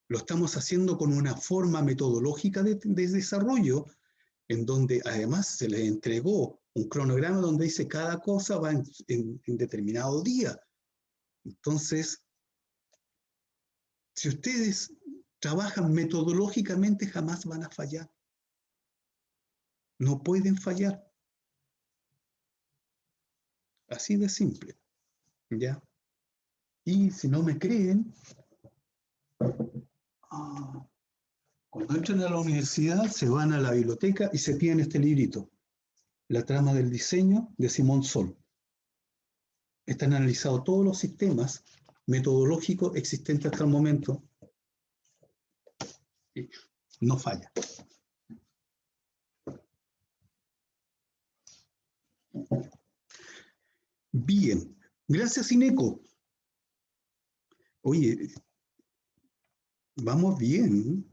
Lo estamos haciendo con una forma metodológica de desarrollo, en donde además se les entregó un cronograma donde dice cada cosa va en determinado día. Entonces, si ustedes trabajan metodológicamente, jamás van a fallar. No pueden fallar. Así de simple. ¿Ya? Y si no me creen, cuando entran a la universidad, se van a la biblioteca y se piden este librito, La trama del diseño de Simón Sol. Están analizados todos los sistemas metodológicos existentes hasta el momento. Y no falla. Bien. Gracias, Ineco. Oye, vamos bien.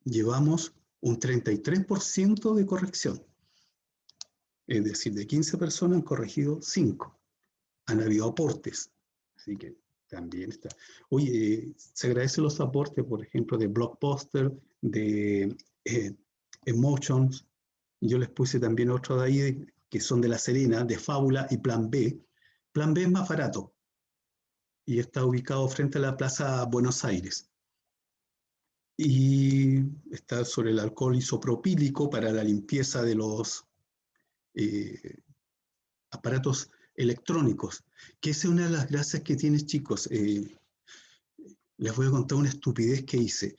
Llevamos un 33% de corrección. Es decir, de 15 personas han corregido 5. Han habido aportes. Así que también está. Oye, se agradecen los aportes, por ejemplo, de Blockbuster, de Emotions. Yo les puse también otro de ahí, que son de La Serena, de Fábula y Plan B. Plan B es más barato y está ubicado frente a la Plaza Buenos Aires. Y está sobre el alcohol isopropílico para la limpieza de los aparatos electrónicos, que esa es una de las gracias que tiene, chicos. Les voy a contar una estupidez que hice.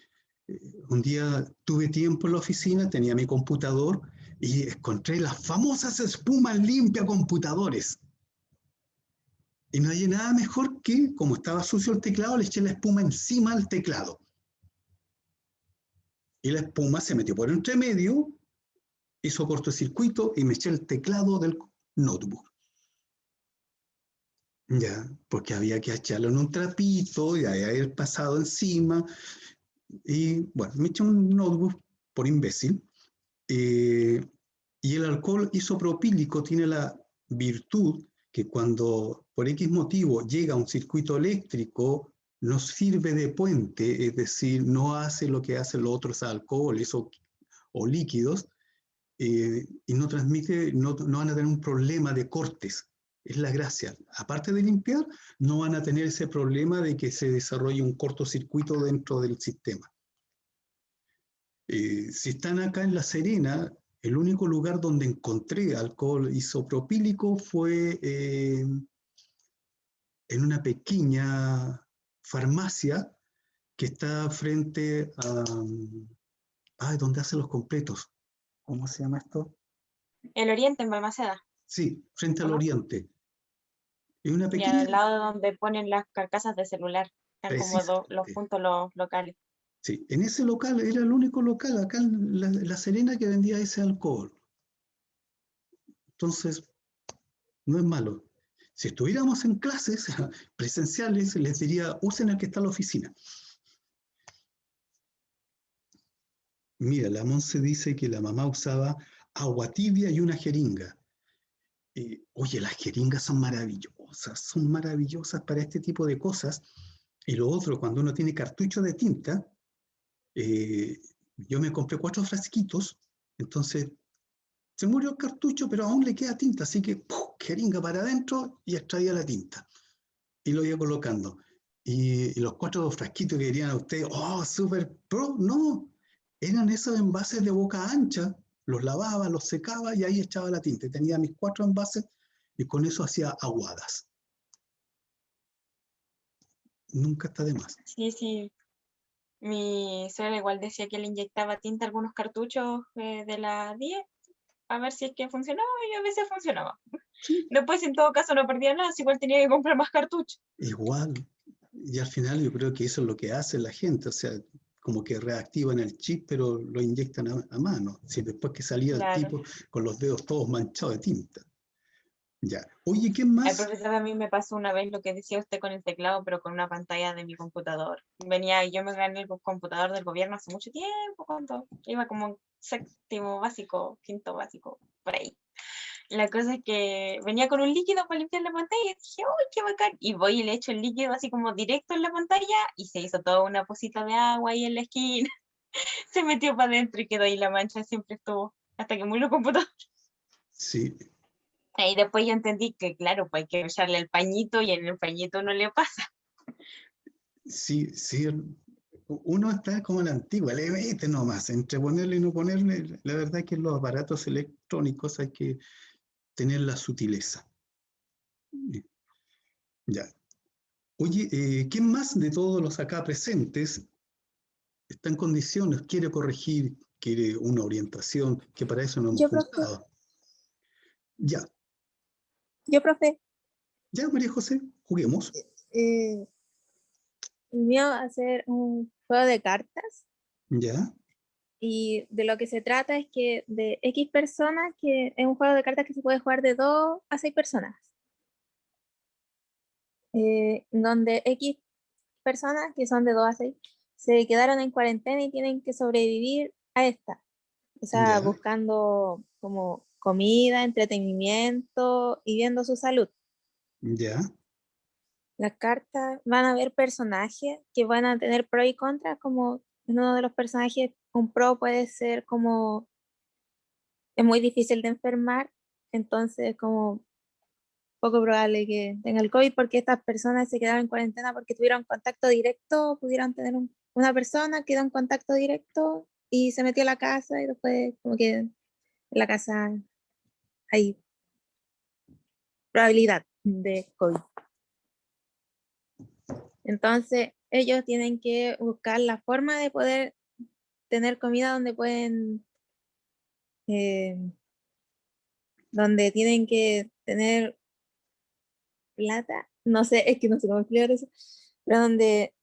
Un día tuve tiempo en la oficina, tenía mi computador y encontré las famosas espumas limpia computadores. Y no hay nada mejor que, como estaba sucio el teclado, le eché la espuma encima al teclado. Y la espuma se metió por entre medio, hizo cortocircuito y me eché el teclado del notebook. Ya, porque había que echarlo en un trapito y haber pasado encima. Y bueno, me eché un notebook por imbécil. Y el alcohol isopropílico tiene la virtud que cuando por X motivo llega a un circuito eléctrico, nos sirve de puente, es decir, no hace lo que hacen los otros alcoholes o líquidos, y no transmite, no van a tener un problema de cortes. Es la gracia. Aparte de limpiar, no van a tener ese problema de que se desarrolle un cortocircuito dentro del sistema. Si están acá en La Serena, el único lugar donde encontré alcohol isopropílico fue en una pequeña farmacia que está frente a donde hacen los completos. ¿Cómo se llama esto? El Oriente en Balmaceda. Sí, frente al ¿Cómo? Oriente. Es una Y pequeña... al lado donde ponen las carcasas de celular. Están como los Precisamente. puntos locales. Sí, en ese local, era el único local acá en La Serena que vendía ese alcohol. Entonces, no es malo. Si estuviéramos en clases presenciales, les diría, usen el que está en la oficina. Mira, la Monse dice que la mamá usaba agua tibia y una jeringa. Oye, las jeringas son maravillosas para este tipo de cosas. Y lo otro, cuando uno tiene cartucho de tinta, yo me compré 4 frasquitos, entonces se murió el cartucho, pero aún le queda tinta, así que jeringa para adentro y extraía la tinta. Y lo iba colocando. Y los 4 frasquitos que dirían a ustedes, oh, super pro, no, eran esos envases de boca ancha, los lavaba, los secaba y ahí echaba la tinta. Tenía mis 4 envases y con eso hacía aguadas. Nunca está de más. Sí, sí. Mi suegra igual decía que le inyectaba tinta a algunos cartuchos de la 10 a ver si es que funcionaba y a veces funcionaba. Sí. Después, en todo caso, no perdía nada, igual tenía que comprar más cartuchos. Igual. Y al final yo creo que eso es lo que hace la gente, o sea, como que reactivan el chip, pero lo inyectan a mano. Si después que salía el Claro. tipo con los dedos todos manchados de tinta. Ya. Oye, ¿qué El más? profesor a mí me pasó una vez lo que decía usted con el teclado, pero con una pantalla de mi computador. Yo me gané el computador del gobierno hace mucho tiempo, cuando iba como en séptimo básico, quinto básico, por ahí. La cosa es que venía con un líquido para limpiar la pantalla y dije, ¡uy, qué bacán! Y voy y le echo el líquido así como directo en la pantalla y se hizo toda una pocita de agua ahí en la esquina. Se metió para adentro y quedó ahí la mancha, siempre estuvo, hasta que murió el computador. Sí, Y después yo entendí que, claro, pues hay que echarle el pañito y en el pañito no le pasa. sí, sí. Uno está como a la antigua, le mete nomás, entre ponerle y no ponerle. La verdad es que en los aparatos electrónicos hay que tener la sutileza. Ya. Oye, ¿quién más de todos los acá presentes está en condiciones, quiere corregir, quiere una orientación, que para eso nos hemos Yo, profe, juntado? Ya, profe, ya, María José, juguemos. el mío va a ser un juego de cartas Ya, y de lo que se trata es que de X personas, que es un juego de cartas que se puede jugar de 2 a 6 personas, donde X personas, que son de 2 a 6, se quedaron en cuarentena y tienen que sobrevivir a esta, o sea, ya, buscando como comida, entretenimiento y viendo su salud. ya, Las cartas van a haber personajes que van a tener pro y contra, como en uno de los personajes, un pro puede ser como, es muy difícil de enfermar, entonces como poco probable que tenga el COVID porque estas personas se quedaron en cuarentena porque tuvieron contacto directo, pudieron tener una persona, quedó en contacto directo y se metió a la casa y después como que en la casa hay probabilidad de COVID. Entonces ellos tienen que buscar la forma de poder tener comida donde pueden, eh, donde tienen que tener plata, no sé, es que no sé cómo explicar eso, pero donde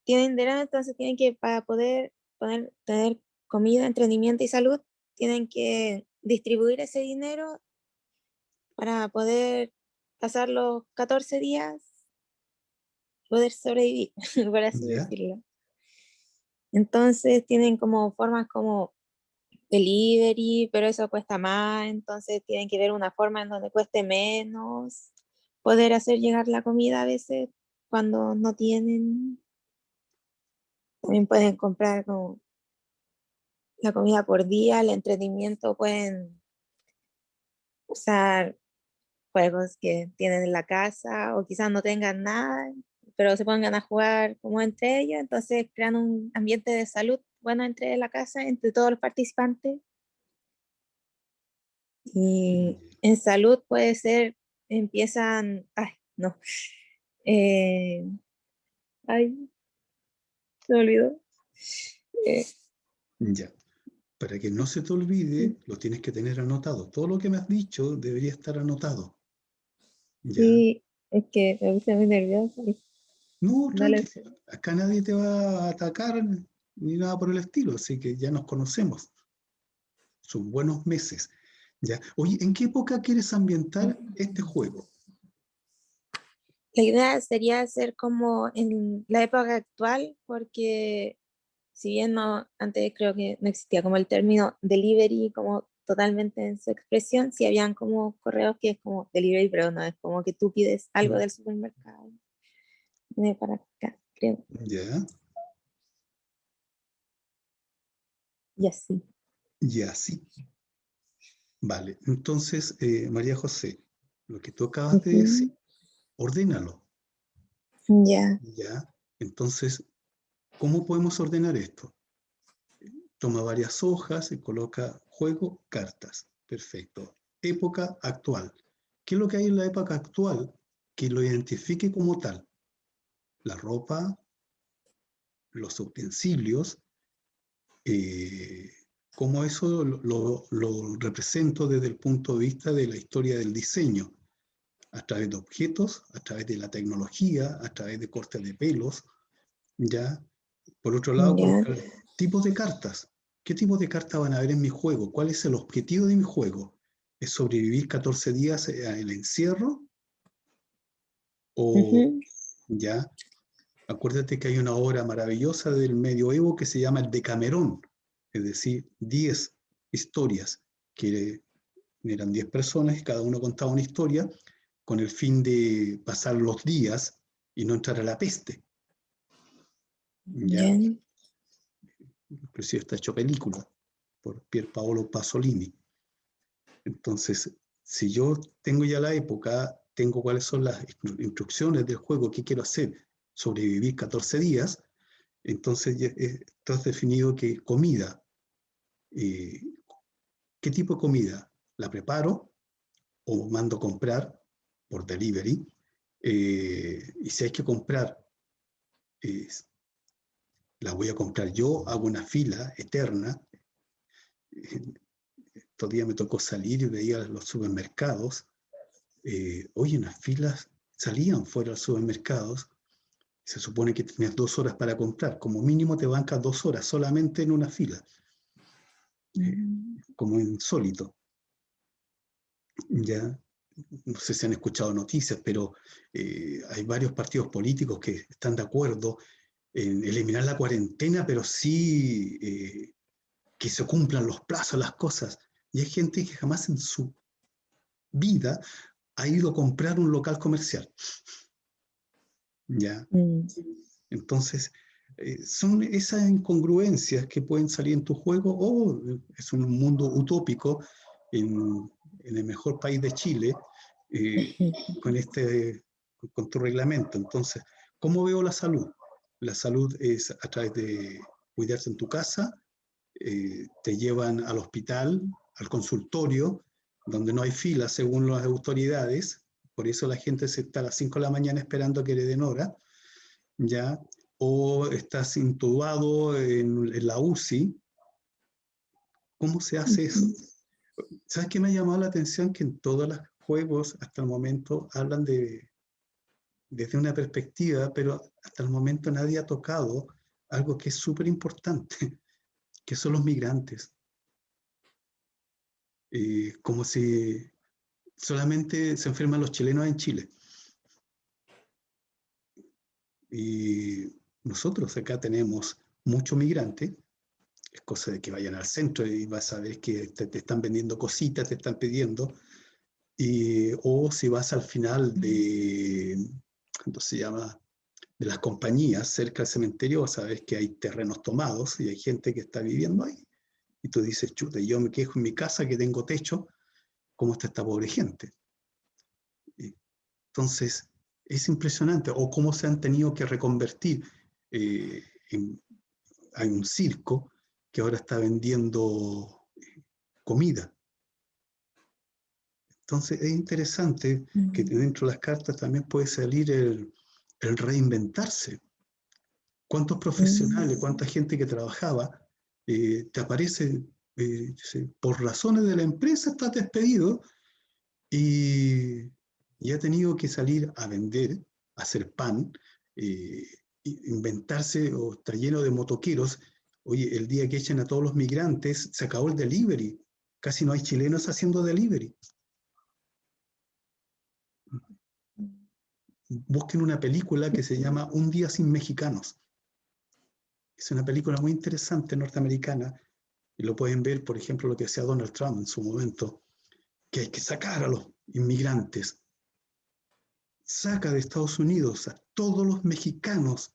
tienen dinero, entonces tienen que, para poder tener comida, entretenimiento y salud, tienen que distribuir ese dinero para poder pasar los 14 días, poder sobrevivir, por así ya, decirlo. Entonces tienen como formas como delivery, pero eso cuesta más, entonces tienen que ver una forma en donde cueste menos, poder hacer llegar la comida a veces cuando no tienen. También pueden comprar como la comida por día, el entretenimiento, pueden usar juegos que tienen en la casa o quizás no tengan nada, pero se pongan a jugar como entre ellos, entonces crean un ambiente de salud bueno entre la casa, entre todos los participantes. Y en salud puede ser, empiezan, ay, no, eh, ay, se me olvidó. Eh, ya. Para que no se te olvide, lo tienes que tener anotado. Todo lo que me has dicho debería estar anotado. Ya. sí, es que me puse muy nerviosa. No, Dale. tranquilo. Acá nadie te va a atacar ni nada por el estilo, así que ya nos conocemos. Son buenos meses. ¿Ya? Oye, ¿en qué época quieres ambientar este juego? La idea sería hacer como en la época actual, porque si bien no, antes creo que no existía como el término delivery como totalmente en su expresión, sí habían como correos que es como delivery, pero no es como que tú pides algo del supermercado. Viene para acá, creo, ¿Ya? y así. Ya, sí. Vale. Entonces, María José, lo que tú acabas de decir, Ujú. ordénalo. Ya. ¿Ya? Entonces, ¿cómo podemos ordenar esto? Toma varias hojas y coloca juego, cartas. Perfecto. Época actual. ¿Qué es lo que hay en la época actual que lo identifique como tal? La ropa, los utensilios, eh, cómo eso lo represento desde el punto de vista de la historia del diseño, a través de objetos, a través de la tecnología, a través de cortes de pelos, ¿ya? Por otro lado, Ya. colocar tipos de cartas. ¿Qué tipos de cartas van a haber en mi juego? ¿Cuál es el objetivo de mi juego? ¿Es sobrevivir 14 días al encierro? ¿O Ujú. ya? Acuérdate que hay una obra maravillosa del medioevo que se llama el Decamerón, es decir, 10 historias que Eran 10 personas y cada uno contaba una historia con el fin de pasar los días y no entrar a la peste. ¿Ya? Ya. Inclusive está hecho película por Pier Paolo Pasolini. Entonces, si yo tengo ya la época, tengo cuáles son las instrucciones del juego, qué quiero hacer, sobrevivir 14 días, entonces ya está definido que comida, ¿qué tipo de comida? ¿La preparo o mando a comprar por delivery? Y si hay que comprar, la voy a comprar yo, hago una fila eterna. Estos días me tocó salir y veía los supermercados. Oye, unas filas salían fuera de los supermercados. Se supone que tenías 2 horas para comprar. Como mínimo te bancas 2 horas solamente en una fila. Como insólito. Ya, no sé si han escuchado noticias, pero hay varios partidos políticos que están de acuerdo en eliminar la cuarentena, pero sí que se cumplan los plazos, las cosas. Y hay gente que jamás en su vida ha ido a comprar un local comercial. ¿Ya? Entonces, son esas incongruencias que pueden salir en tu juego, o es un mundo utópico en el mejor país de Chile, con tu reglamento. Entonces, ¿cómo veo la salud? La salud es a través de cuidarse en tu casa, te llevan al hospital, al consultorio, donde no hay fila según las autoridades, por eso la gente se está a las 5 de la mañana esperando a que le den hora, ¿ya? O estás intubado en la UCI. ¿Cómo se hace eso? ¿Sabes qué me ha llamado la atención? Que en todos los juegos hasta el momento hablan desde una perspectiva, pero hasta el momento nadie ha tocado algo que es súper importante, que son los migrantes. Como si solamente se enferman los chilenos en Chile. Y nosotros acá tenemos muchos migrantes. Es cosa de que vayan al centro y vas a ver que te están vendiendo cositas, te están pidiendo. O si vas al final ¿cómo se llama? De las compañías cerca del cementerio, vas a ver que hay terrenos tomados y hay gente que está viviendo ahí. Y tú dices, chuta, yo me quejo en mi casa que tengo techo, ¿cómo está esta pobre gente? Entonces, es impresionante. O cómo se han tenido que reconvertir. Hay un circo que ahora está vendiendo comida. Entonces, es interesante que dentro de las cartas también puede salir el reinventarse. ¿Cuántos profesionales, cuánta gente que trabajaba te aparece por razones de la empresa, estás despedido y ha tenido que salir a vender, a hacer pan, inventarse, o está lleno de motoqueros? Oye, el día que echen a todos los migrantes, se acabó el delivery. Casi no hay chilenos haciendo delivery. Busquen una película que se llama Un día sin mexicanos. Es una película muy interesante norteamericana, y lo pueden ver, por ejemplo, lo que hacía Donald Trump en su momento, que hay que sacar a los inmigrantes. Saca de Estados Unidos a todos los mexicanos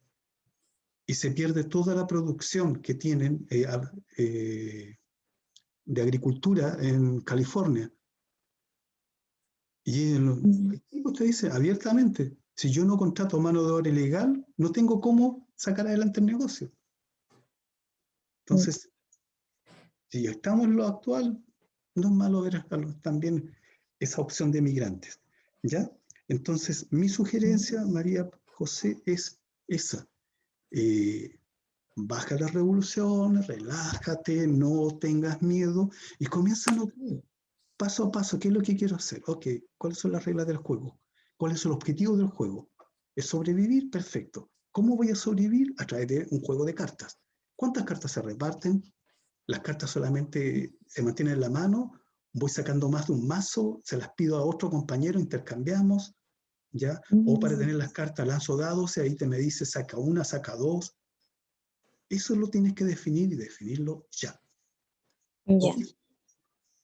y se pierde toda la producción que tienen de agricultura en California. Y usted dice abiertamente, si yo no contrato mano de obra ilegal, no tengo cómo sacar adelante el negocio. Entonces, si estamos en lo actual, no es malo ver también esa opción de migrantes, ¿ya? Entonces, mi sugerencia, María José, es esa. Baja las revoluciones, relájate, no tengas miedo y comienza a notar paso a paso qué es lo que quiero hacer. Ok, ¿cuáles son las reglas del juego? ¿Cuál es el objetivo del juego? ¿Es sobrevivir? Perfecto. ¿Cómo voy a sobrevivir? A través de un juego de cartas. ¿Cuántas cartas se reparten? Las cartas solamente se mantienen en la mano, voy sacando más de un mazo, se las pido a otro compañero, intercambiamos, ¿ya? O para tener las cartas lanzo dados y ahí me dice saca una, saca dos. Eso lo tienes que definir y definirlo ya. Ya.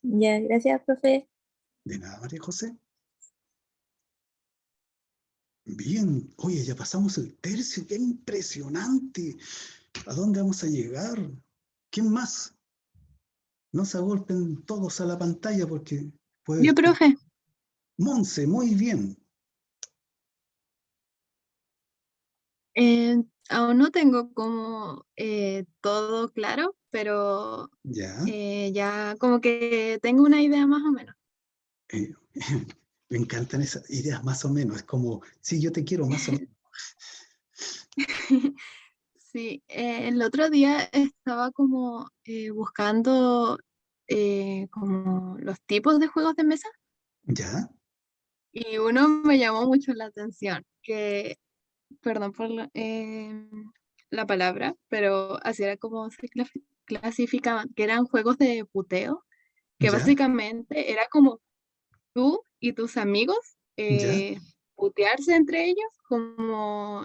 Ya, gracias, profe. De nada, María José. Bien, oye, ya pasamos el tercio, qué impresionante. ¿A dónde vamos a llegar? ¿Quién más? No se agolpen todos a la pantalla porque puede Yo, estar. profe, Monse, muy bien. aún no tengo como todo claro, pero Ya. ya como que tengo una idea más o menos. eh, me encantan esas ideas más o menos. Es como, sí, yo te quiero más o menos. Sí, el otro día estaba como buscando como los tipos de juegos de mesa Ya, y uno me llamó mucho la atención, que, perdón por la palabra, pero así era como se clasificaban, que eran juegos de puteo, que ya, básicamente era como tú y tus amigos ya. putearse entre ellos, como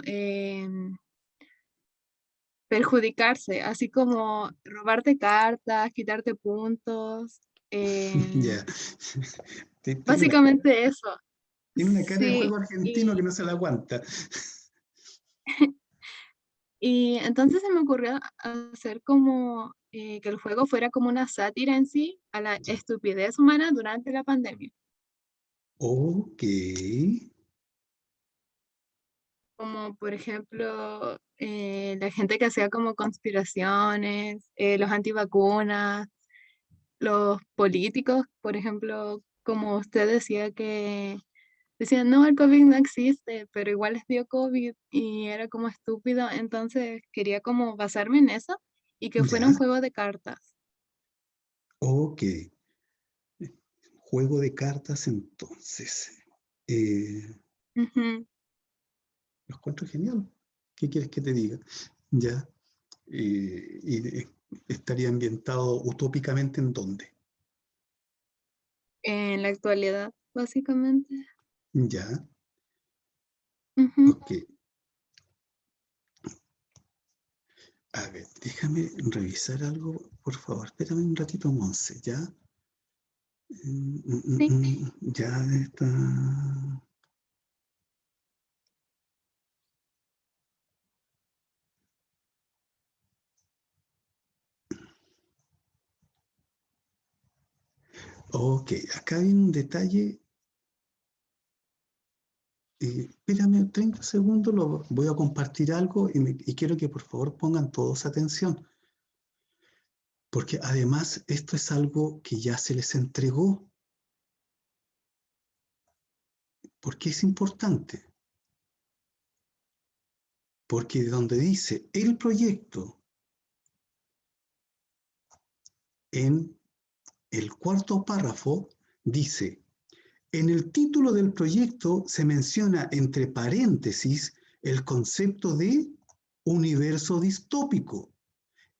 perjudicarse, así como robarte cartas, quitarte puntos, Ya. Tiene una, básicamente eso. tiene una cara de Sí, juego argentino que y, no se la aguanta. y entonces se me ocurrió hacer como que el juego fuera como una sátira en sí a la estupidez humana durante la pandemia. Ok. Como por ejemplo la gente que hacía como conspiraciones, los antivacunas, los políticos, por ejemplo, como usted decía que decían, no, el COVID no existe, pero igual les dio COVID y era como estúpido, entonces quería como basarme en eso y que fuera un Ya. juego de cartas. Ok. Juego de cartas entonces. Eh, Ujú. lo encuentro genial. ¿Qué quieres que te diga? Ya. Estaría ambientado utópicamente en dónde. En la actualidad, básicamente. Ya. Ujú. Ok. A ver, déjame revisar algo, por favor. Espérame un ratito, Monse, ¿ya? Sí. Ya está. Ok, acá hay un detalle. Espérame 30 segundos, voy a compartir algo y quiero que por favor pongan todos atención, porque además esto es algo que ya se les entregó. ¿Por qué es importante? Porque donde dice el proyecto, en el cuarto párrafo, dice, en el título del proyecto se menciona entre paréntesis el concepto de universo distópico,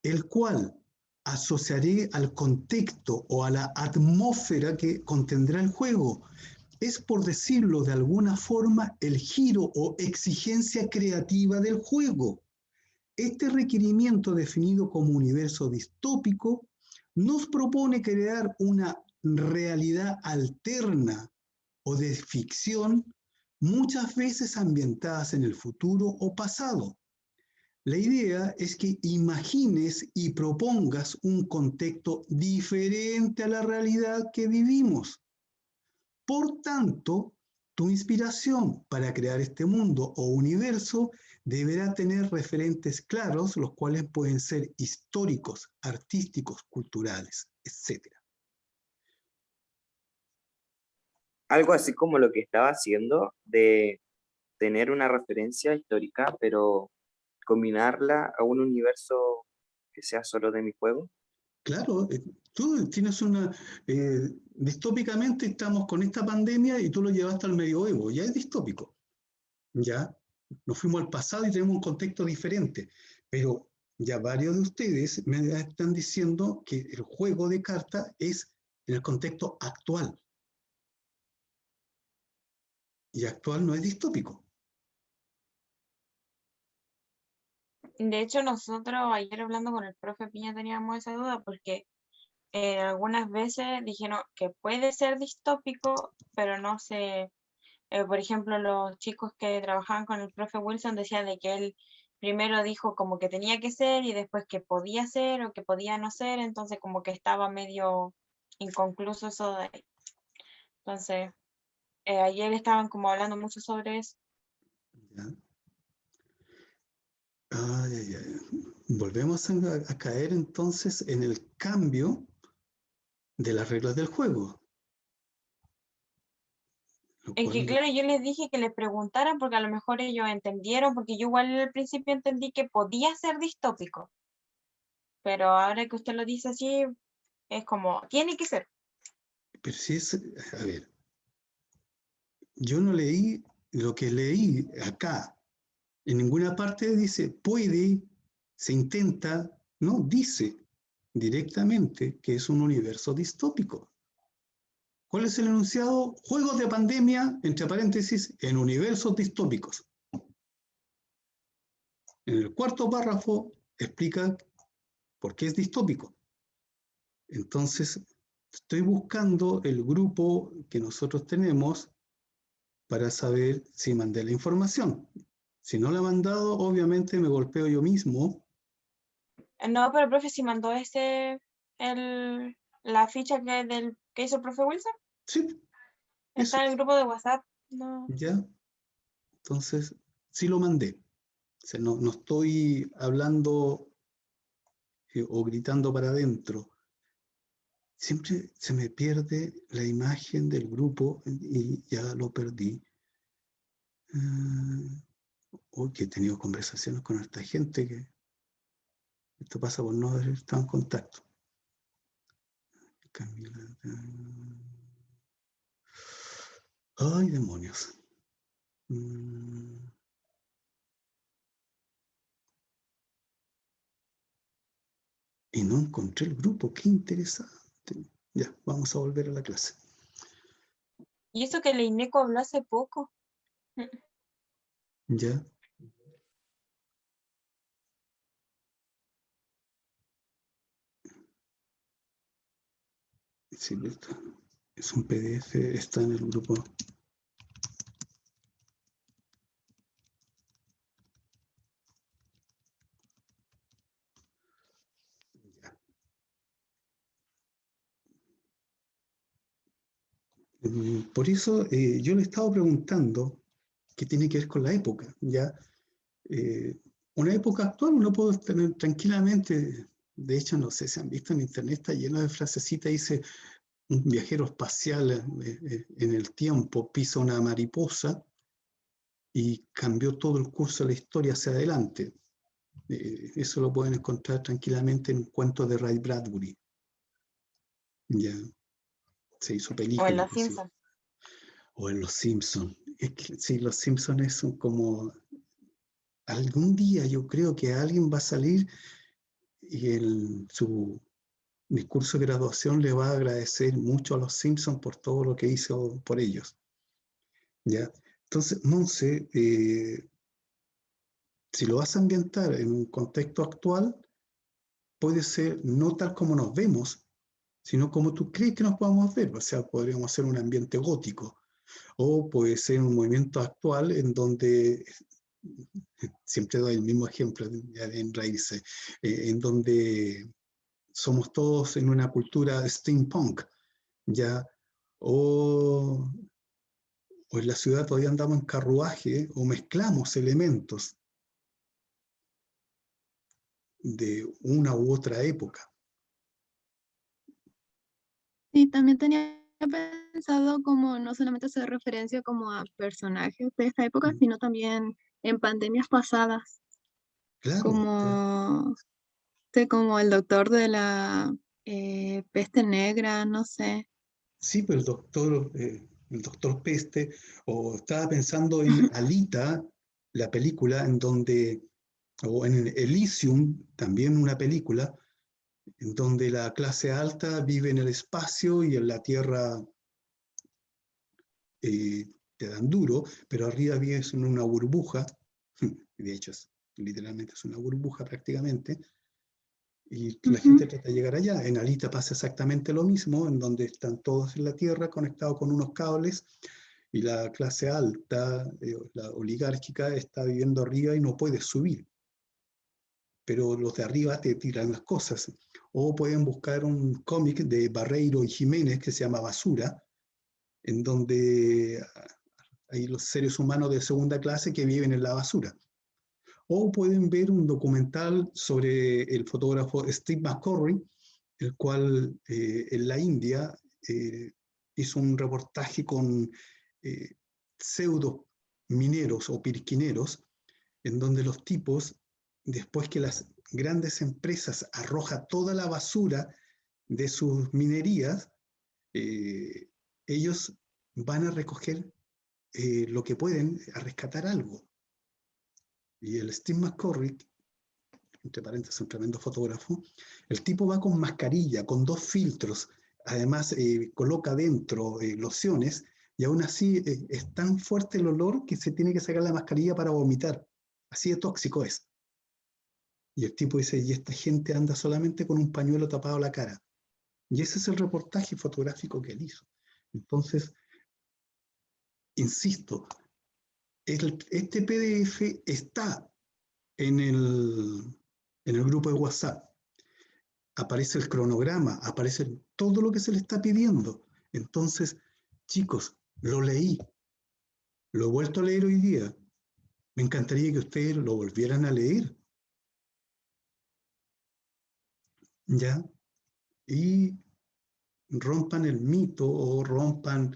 el cual asociaré al contexto o a la atmósfera que contendrá el juego. Es, por decirlo de alguna forma, el giro o exigencia creativa del juego. Este requerimiento definido como universo distópico nos propone crear una realidad alterna o de ficción, muchas veces ambientadas en el futuro o pasado. La idea es que imagines y propongas un contexto diferente a la realidad que vivimos. Por tanto, tu inspiración para crear este mundo o universo deberá tener referentes claros, los cuales pueden ser históricos, artísticos, culturales, etc. Algo así como lo que estaba haciendo de tener una referencia histórica, pero combinarla a un universo que sea solo de mi juego. Claro, tú tienes distópicamente estamos con esta pandemia y tú lo llevaste al medioevo, ya es distópico, ya nos fuimos al pasado y tenemos un contexto diferente, pero ya varios de ustedes me están diciendo que el juego de cartas es en el contexto actual, y actual no es distópico. De hecho, nosotros ayer hablando con el profe Piña teníamos esa duda porque algunas veces dijeron que puede ser distópico, pero no sé. Por ejemplo, los chicos que trabajaban con el profe Wilson decían de que él primero dijo como que tenía que ser y después que podía ser o que podía no ser, entonces como que estaba medio inconcluso eso de ahí. Entonces, ayer estaban como hablando mucho sobre eso. ¿Ya? Ay, ay, ay. Volvemos a caer entonces en el cambio de las reglas del juego. Lo Es que cual, claro, yo les dije que les preguntaran porque a lo mejor ellos entendieron, porque yo igual al principio entendí que podía ser distópico, pero ahora que usted lo dice así, es como, tiene que ser. pero si es, a ver, yo no leí lo que leí acá. En ninguna parte dice puede, se intenta, no, dice directamente que es un universo distópico. ¿Cuál es el enunciado? Juegos de pandemia, entre paréntesis, en universos distópicos. En el cuarto párrafo explica por qué es distópico. Entonces, estoy buscando el grupo que nosotros tenemos para saber si mandé la información. Si no la he mandado, obviamente me golpeo yo mismo. No, pero el profe sí mandó la ficha que hizo el profe Wilson. Sí, eso, Está en el grupo de WhatsApp. No. ya. Entonces, sí lo mandé. O sea, no estoy hablando o gritando para adentro. Siempre se me pierde la imagen del grupo y ya lo perdí. Hoy que he tenido conversaciones con esta gente que esto pasa por no haber estado en contacto. Camila. Ay, demonios. Y no encontré el grupo, qué interesante. Ya, vamos a volver a la clase. Y eso que el INECO habló hace poco. Ya. Sí, es un PDF, está en el grupo. Por eso yo le he estado preguntando qué tiene que ver con la época. ¿Ya? Una época actual uno puede tener tranquilamente, de hecho no sé si han visto en internet, está lleno de frasecitas, dice un viajero espacial en el tiempo pisa una mariposa y cambió todo el curso de la historia hacia adelante. Eso lo pueden encontrar tranquilamente en cuentos de Ray Bradbury. Ya se hizo O en película. Los Simpsons. O en Los Simpsons. Es que sí, Los Simpsons son como... Algún día yo creo que alguien va a salir y en su discurso de graduación le va a agradecer mucho a Los Simpsons por todo lo que hizo por ellos. ¿Ya? Entonces, Monse, si lo vas a ambientar en un contexto actual, puede ser no tal como nos vemos, sino como tú crees que nos podamos ver. O sea, podríamos ser un ambiente gótico, o puede ser un movimiento actual en donde, siempre doy el mismo ejemplo en raíces, en donde somos todos en una cultura steampunk, ¿ya? O en la ciudad todavía andamos en carruaje o mezclamos elementos de una u otra época. Sí, también tenía pensado como no solamente hacer referencia como a personajes de esta época, sino también en pandemias pasadas, Claro, como, como el doctor de la peste negra, no sé. sí, pero el doctor Peste, o estaba pensando en Alita, la película en donde, o en Elysium, también una película, en donde la clase alta vive en el espacio y en la Tierra te dan duro, pero arriba vives en una burbuja, de hecho literalmente es una burbuja prácticamente, y la gente trata de llegar allá. En Alita pasa exactamente lo mismo, en donde están todos en la tierra conectados con unos cables, y la clase alta, la oligárquica, está viviendo arriba y no puede subir. Pero los de arriba te tiran las cosas. O pueden buscar un cómic de Barreiro y Jiménez que se llama Basura, en donde hay los seres humanos de segunda clase que viven en la basura. O pueden ver un documental sobre el fotógrafo Steve McCurry, el cual en la India hizo un reportaje con pseudo mineros o pirquineros, en donde los tipos, después que las grandes empresas arrojan toda la basura de sus minerías, ellos van a recoger lo que pueden, a rescatar algo. Y el Steve McCurry, entre paréntesis, un tremendo fotógrafo, el tipo va con mascarilla, con 2 filtros, además coloca dentro lociones, y aún así es tan fuerte el olor que se tiene que sacar la mascarilla para vomitar. Así de tóxico es. Y el tipo dice, y esta gente anda solamente con un pañuelo tapado la cara. Y ese es el reportaje fotográfico que él hizo. Entonces, insisto, este PDF está en el grupo de WhatsApp. Aparece el cronograma, aparece todo lo que se le está pidiendo. Entonces, chicos, lo leí, lo he vuelto a leer hoy día. Me encantaría que ustedes lo volvieran a leer. ¿Ya? Y rompan el mito o rompan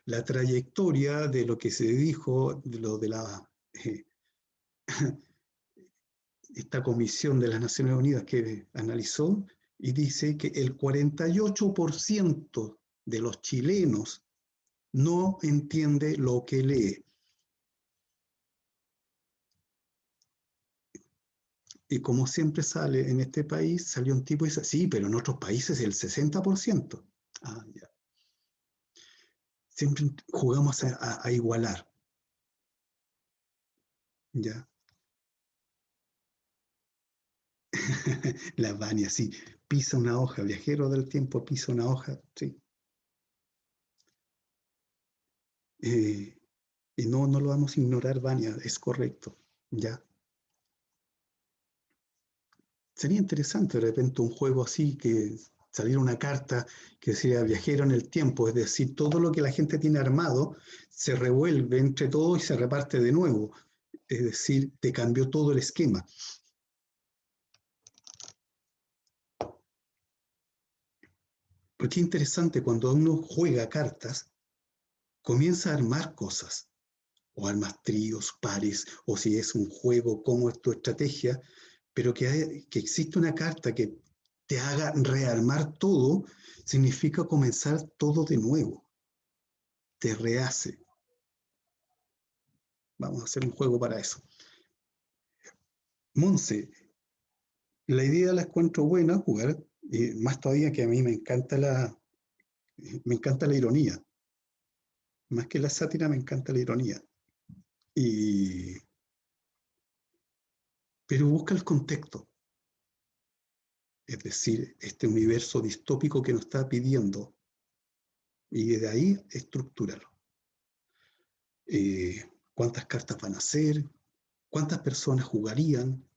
la trayectoria de lo que se dijo, de lo de la esta comisión de las Naciones Unidas que analizó y dice que el 48% de los chilenos no entiende lo que lee. Y como siempre sale en este país, salió un tipo y dice, sí, pero en otros países el 60%. Ah, ya. Siempre jugamos a igualar. ¿Ya? La Vania, sí. Pisa una hoja, viajero del tiempo pisa una hoja, sí. Y no lo vamos a ignorar, Vania, es correcto. ¿Ya? Sería interesante de repente un juego así, que saliera una carta que sea viajero en el tiempo, es decir, todo lo que la gente tiene armado se revuelve entre todo y se reparte de nuevo. Es decir, te cambió todo el esquema. Porque es interesante cuando uno juega cartas, comienza a armar cosas, o armas tríos, pares, o si es un juego, cómo es tu estrategia, pero que existe una carta que te haga rearmar todo, significa comenzar todo de nuevo. Te rehace. Vamos a hacer un juego para eso. Monse, la idea la encuentro buena, jugar, más todavía que a mí me encanta la ironía. Más que la sátira, me encanta la ironía. Pero busca el contexto. Es decir, este universo distópico que nos está pidiendo. Y de ahí estructurarlo. ¿Cuántas cartas van a ser? ¿Cuántas personas jugarían?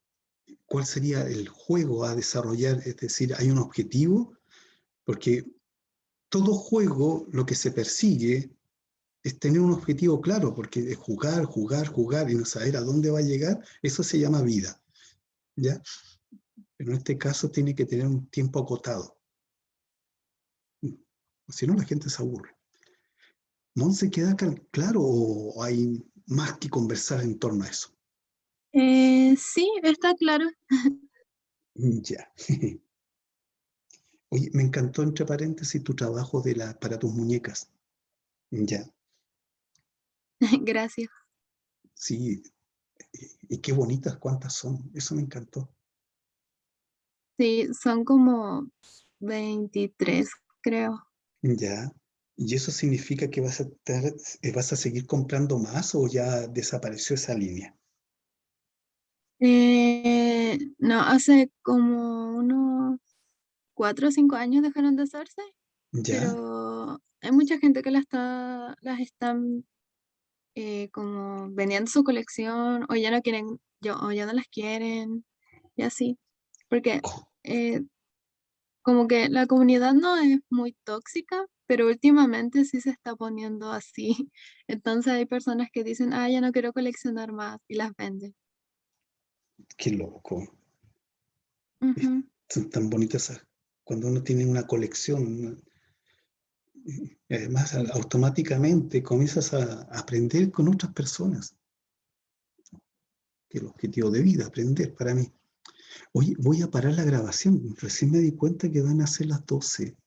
¿Cuál sería el juego a desarrollar? Es decir, ¿hay un objetivo? Porque todo juego lo que se persigue es tener un objetivo claro, porque es jugar, jugar, jugar y no saber a dónde va a llegar, eso se llama vida. ¿Ya? Pero en este caso tiene que tener un tiempo acotado. Si no, la gente se aburre. ¿Monse queda claro o hay más que conversar en torno a eso? Sí, está claro. Ya. Oye, me encantó, entre paréntesis, tu trabajo para tus muñecas. Ya. Gracias. Sí. Y qué bonitas, cuántas son. Eso me encantó. Sí, son como 23, creo. Ya. ¿Y eso significa que vas a seguir comprando más o ya desapareció esa línea? No, hace como unos 4 o 5 años dejaron de hacerse, ¿Ya? pero hay mucha gente que las están como vendiendo su colección o ya no quieren, o ya no las quieren y así. Porque como que la comunidad no es muy tóxica, pero últimamente sí se está poniendo así. Entonces hay personas que dicen, ah, ya no quiero coleccionar más y las venden. Qué loco. Ujú. Son tan bonitas cuando uno tiene una colección. Y además, automáticamente comienzas a aprender con otras personas. Que el objetivo de vida, aprender para mí. Oye, voy a parar la grabación. Recién me di cuenta que van a ser las 12.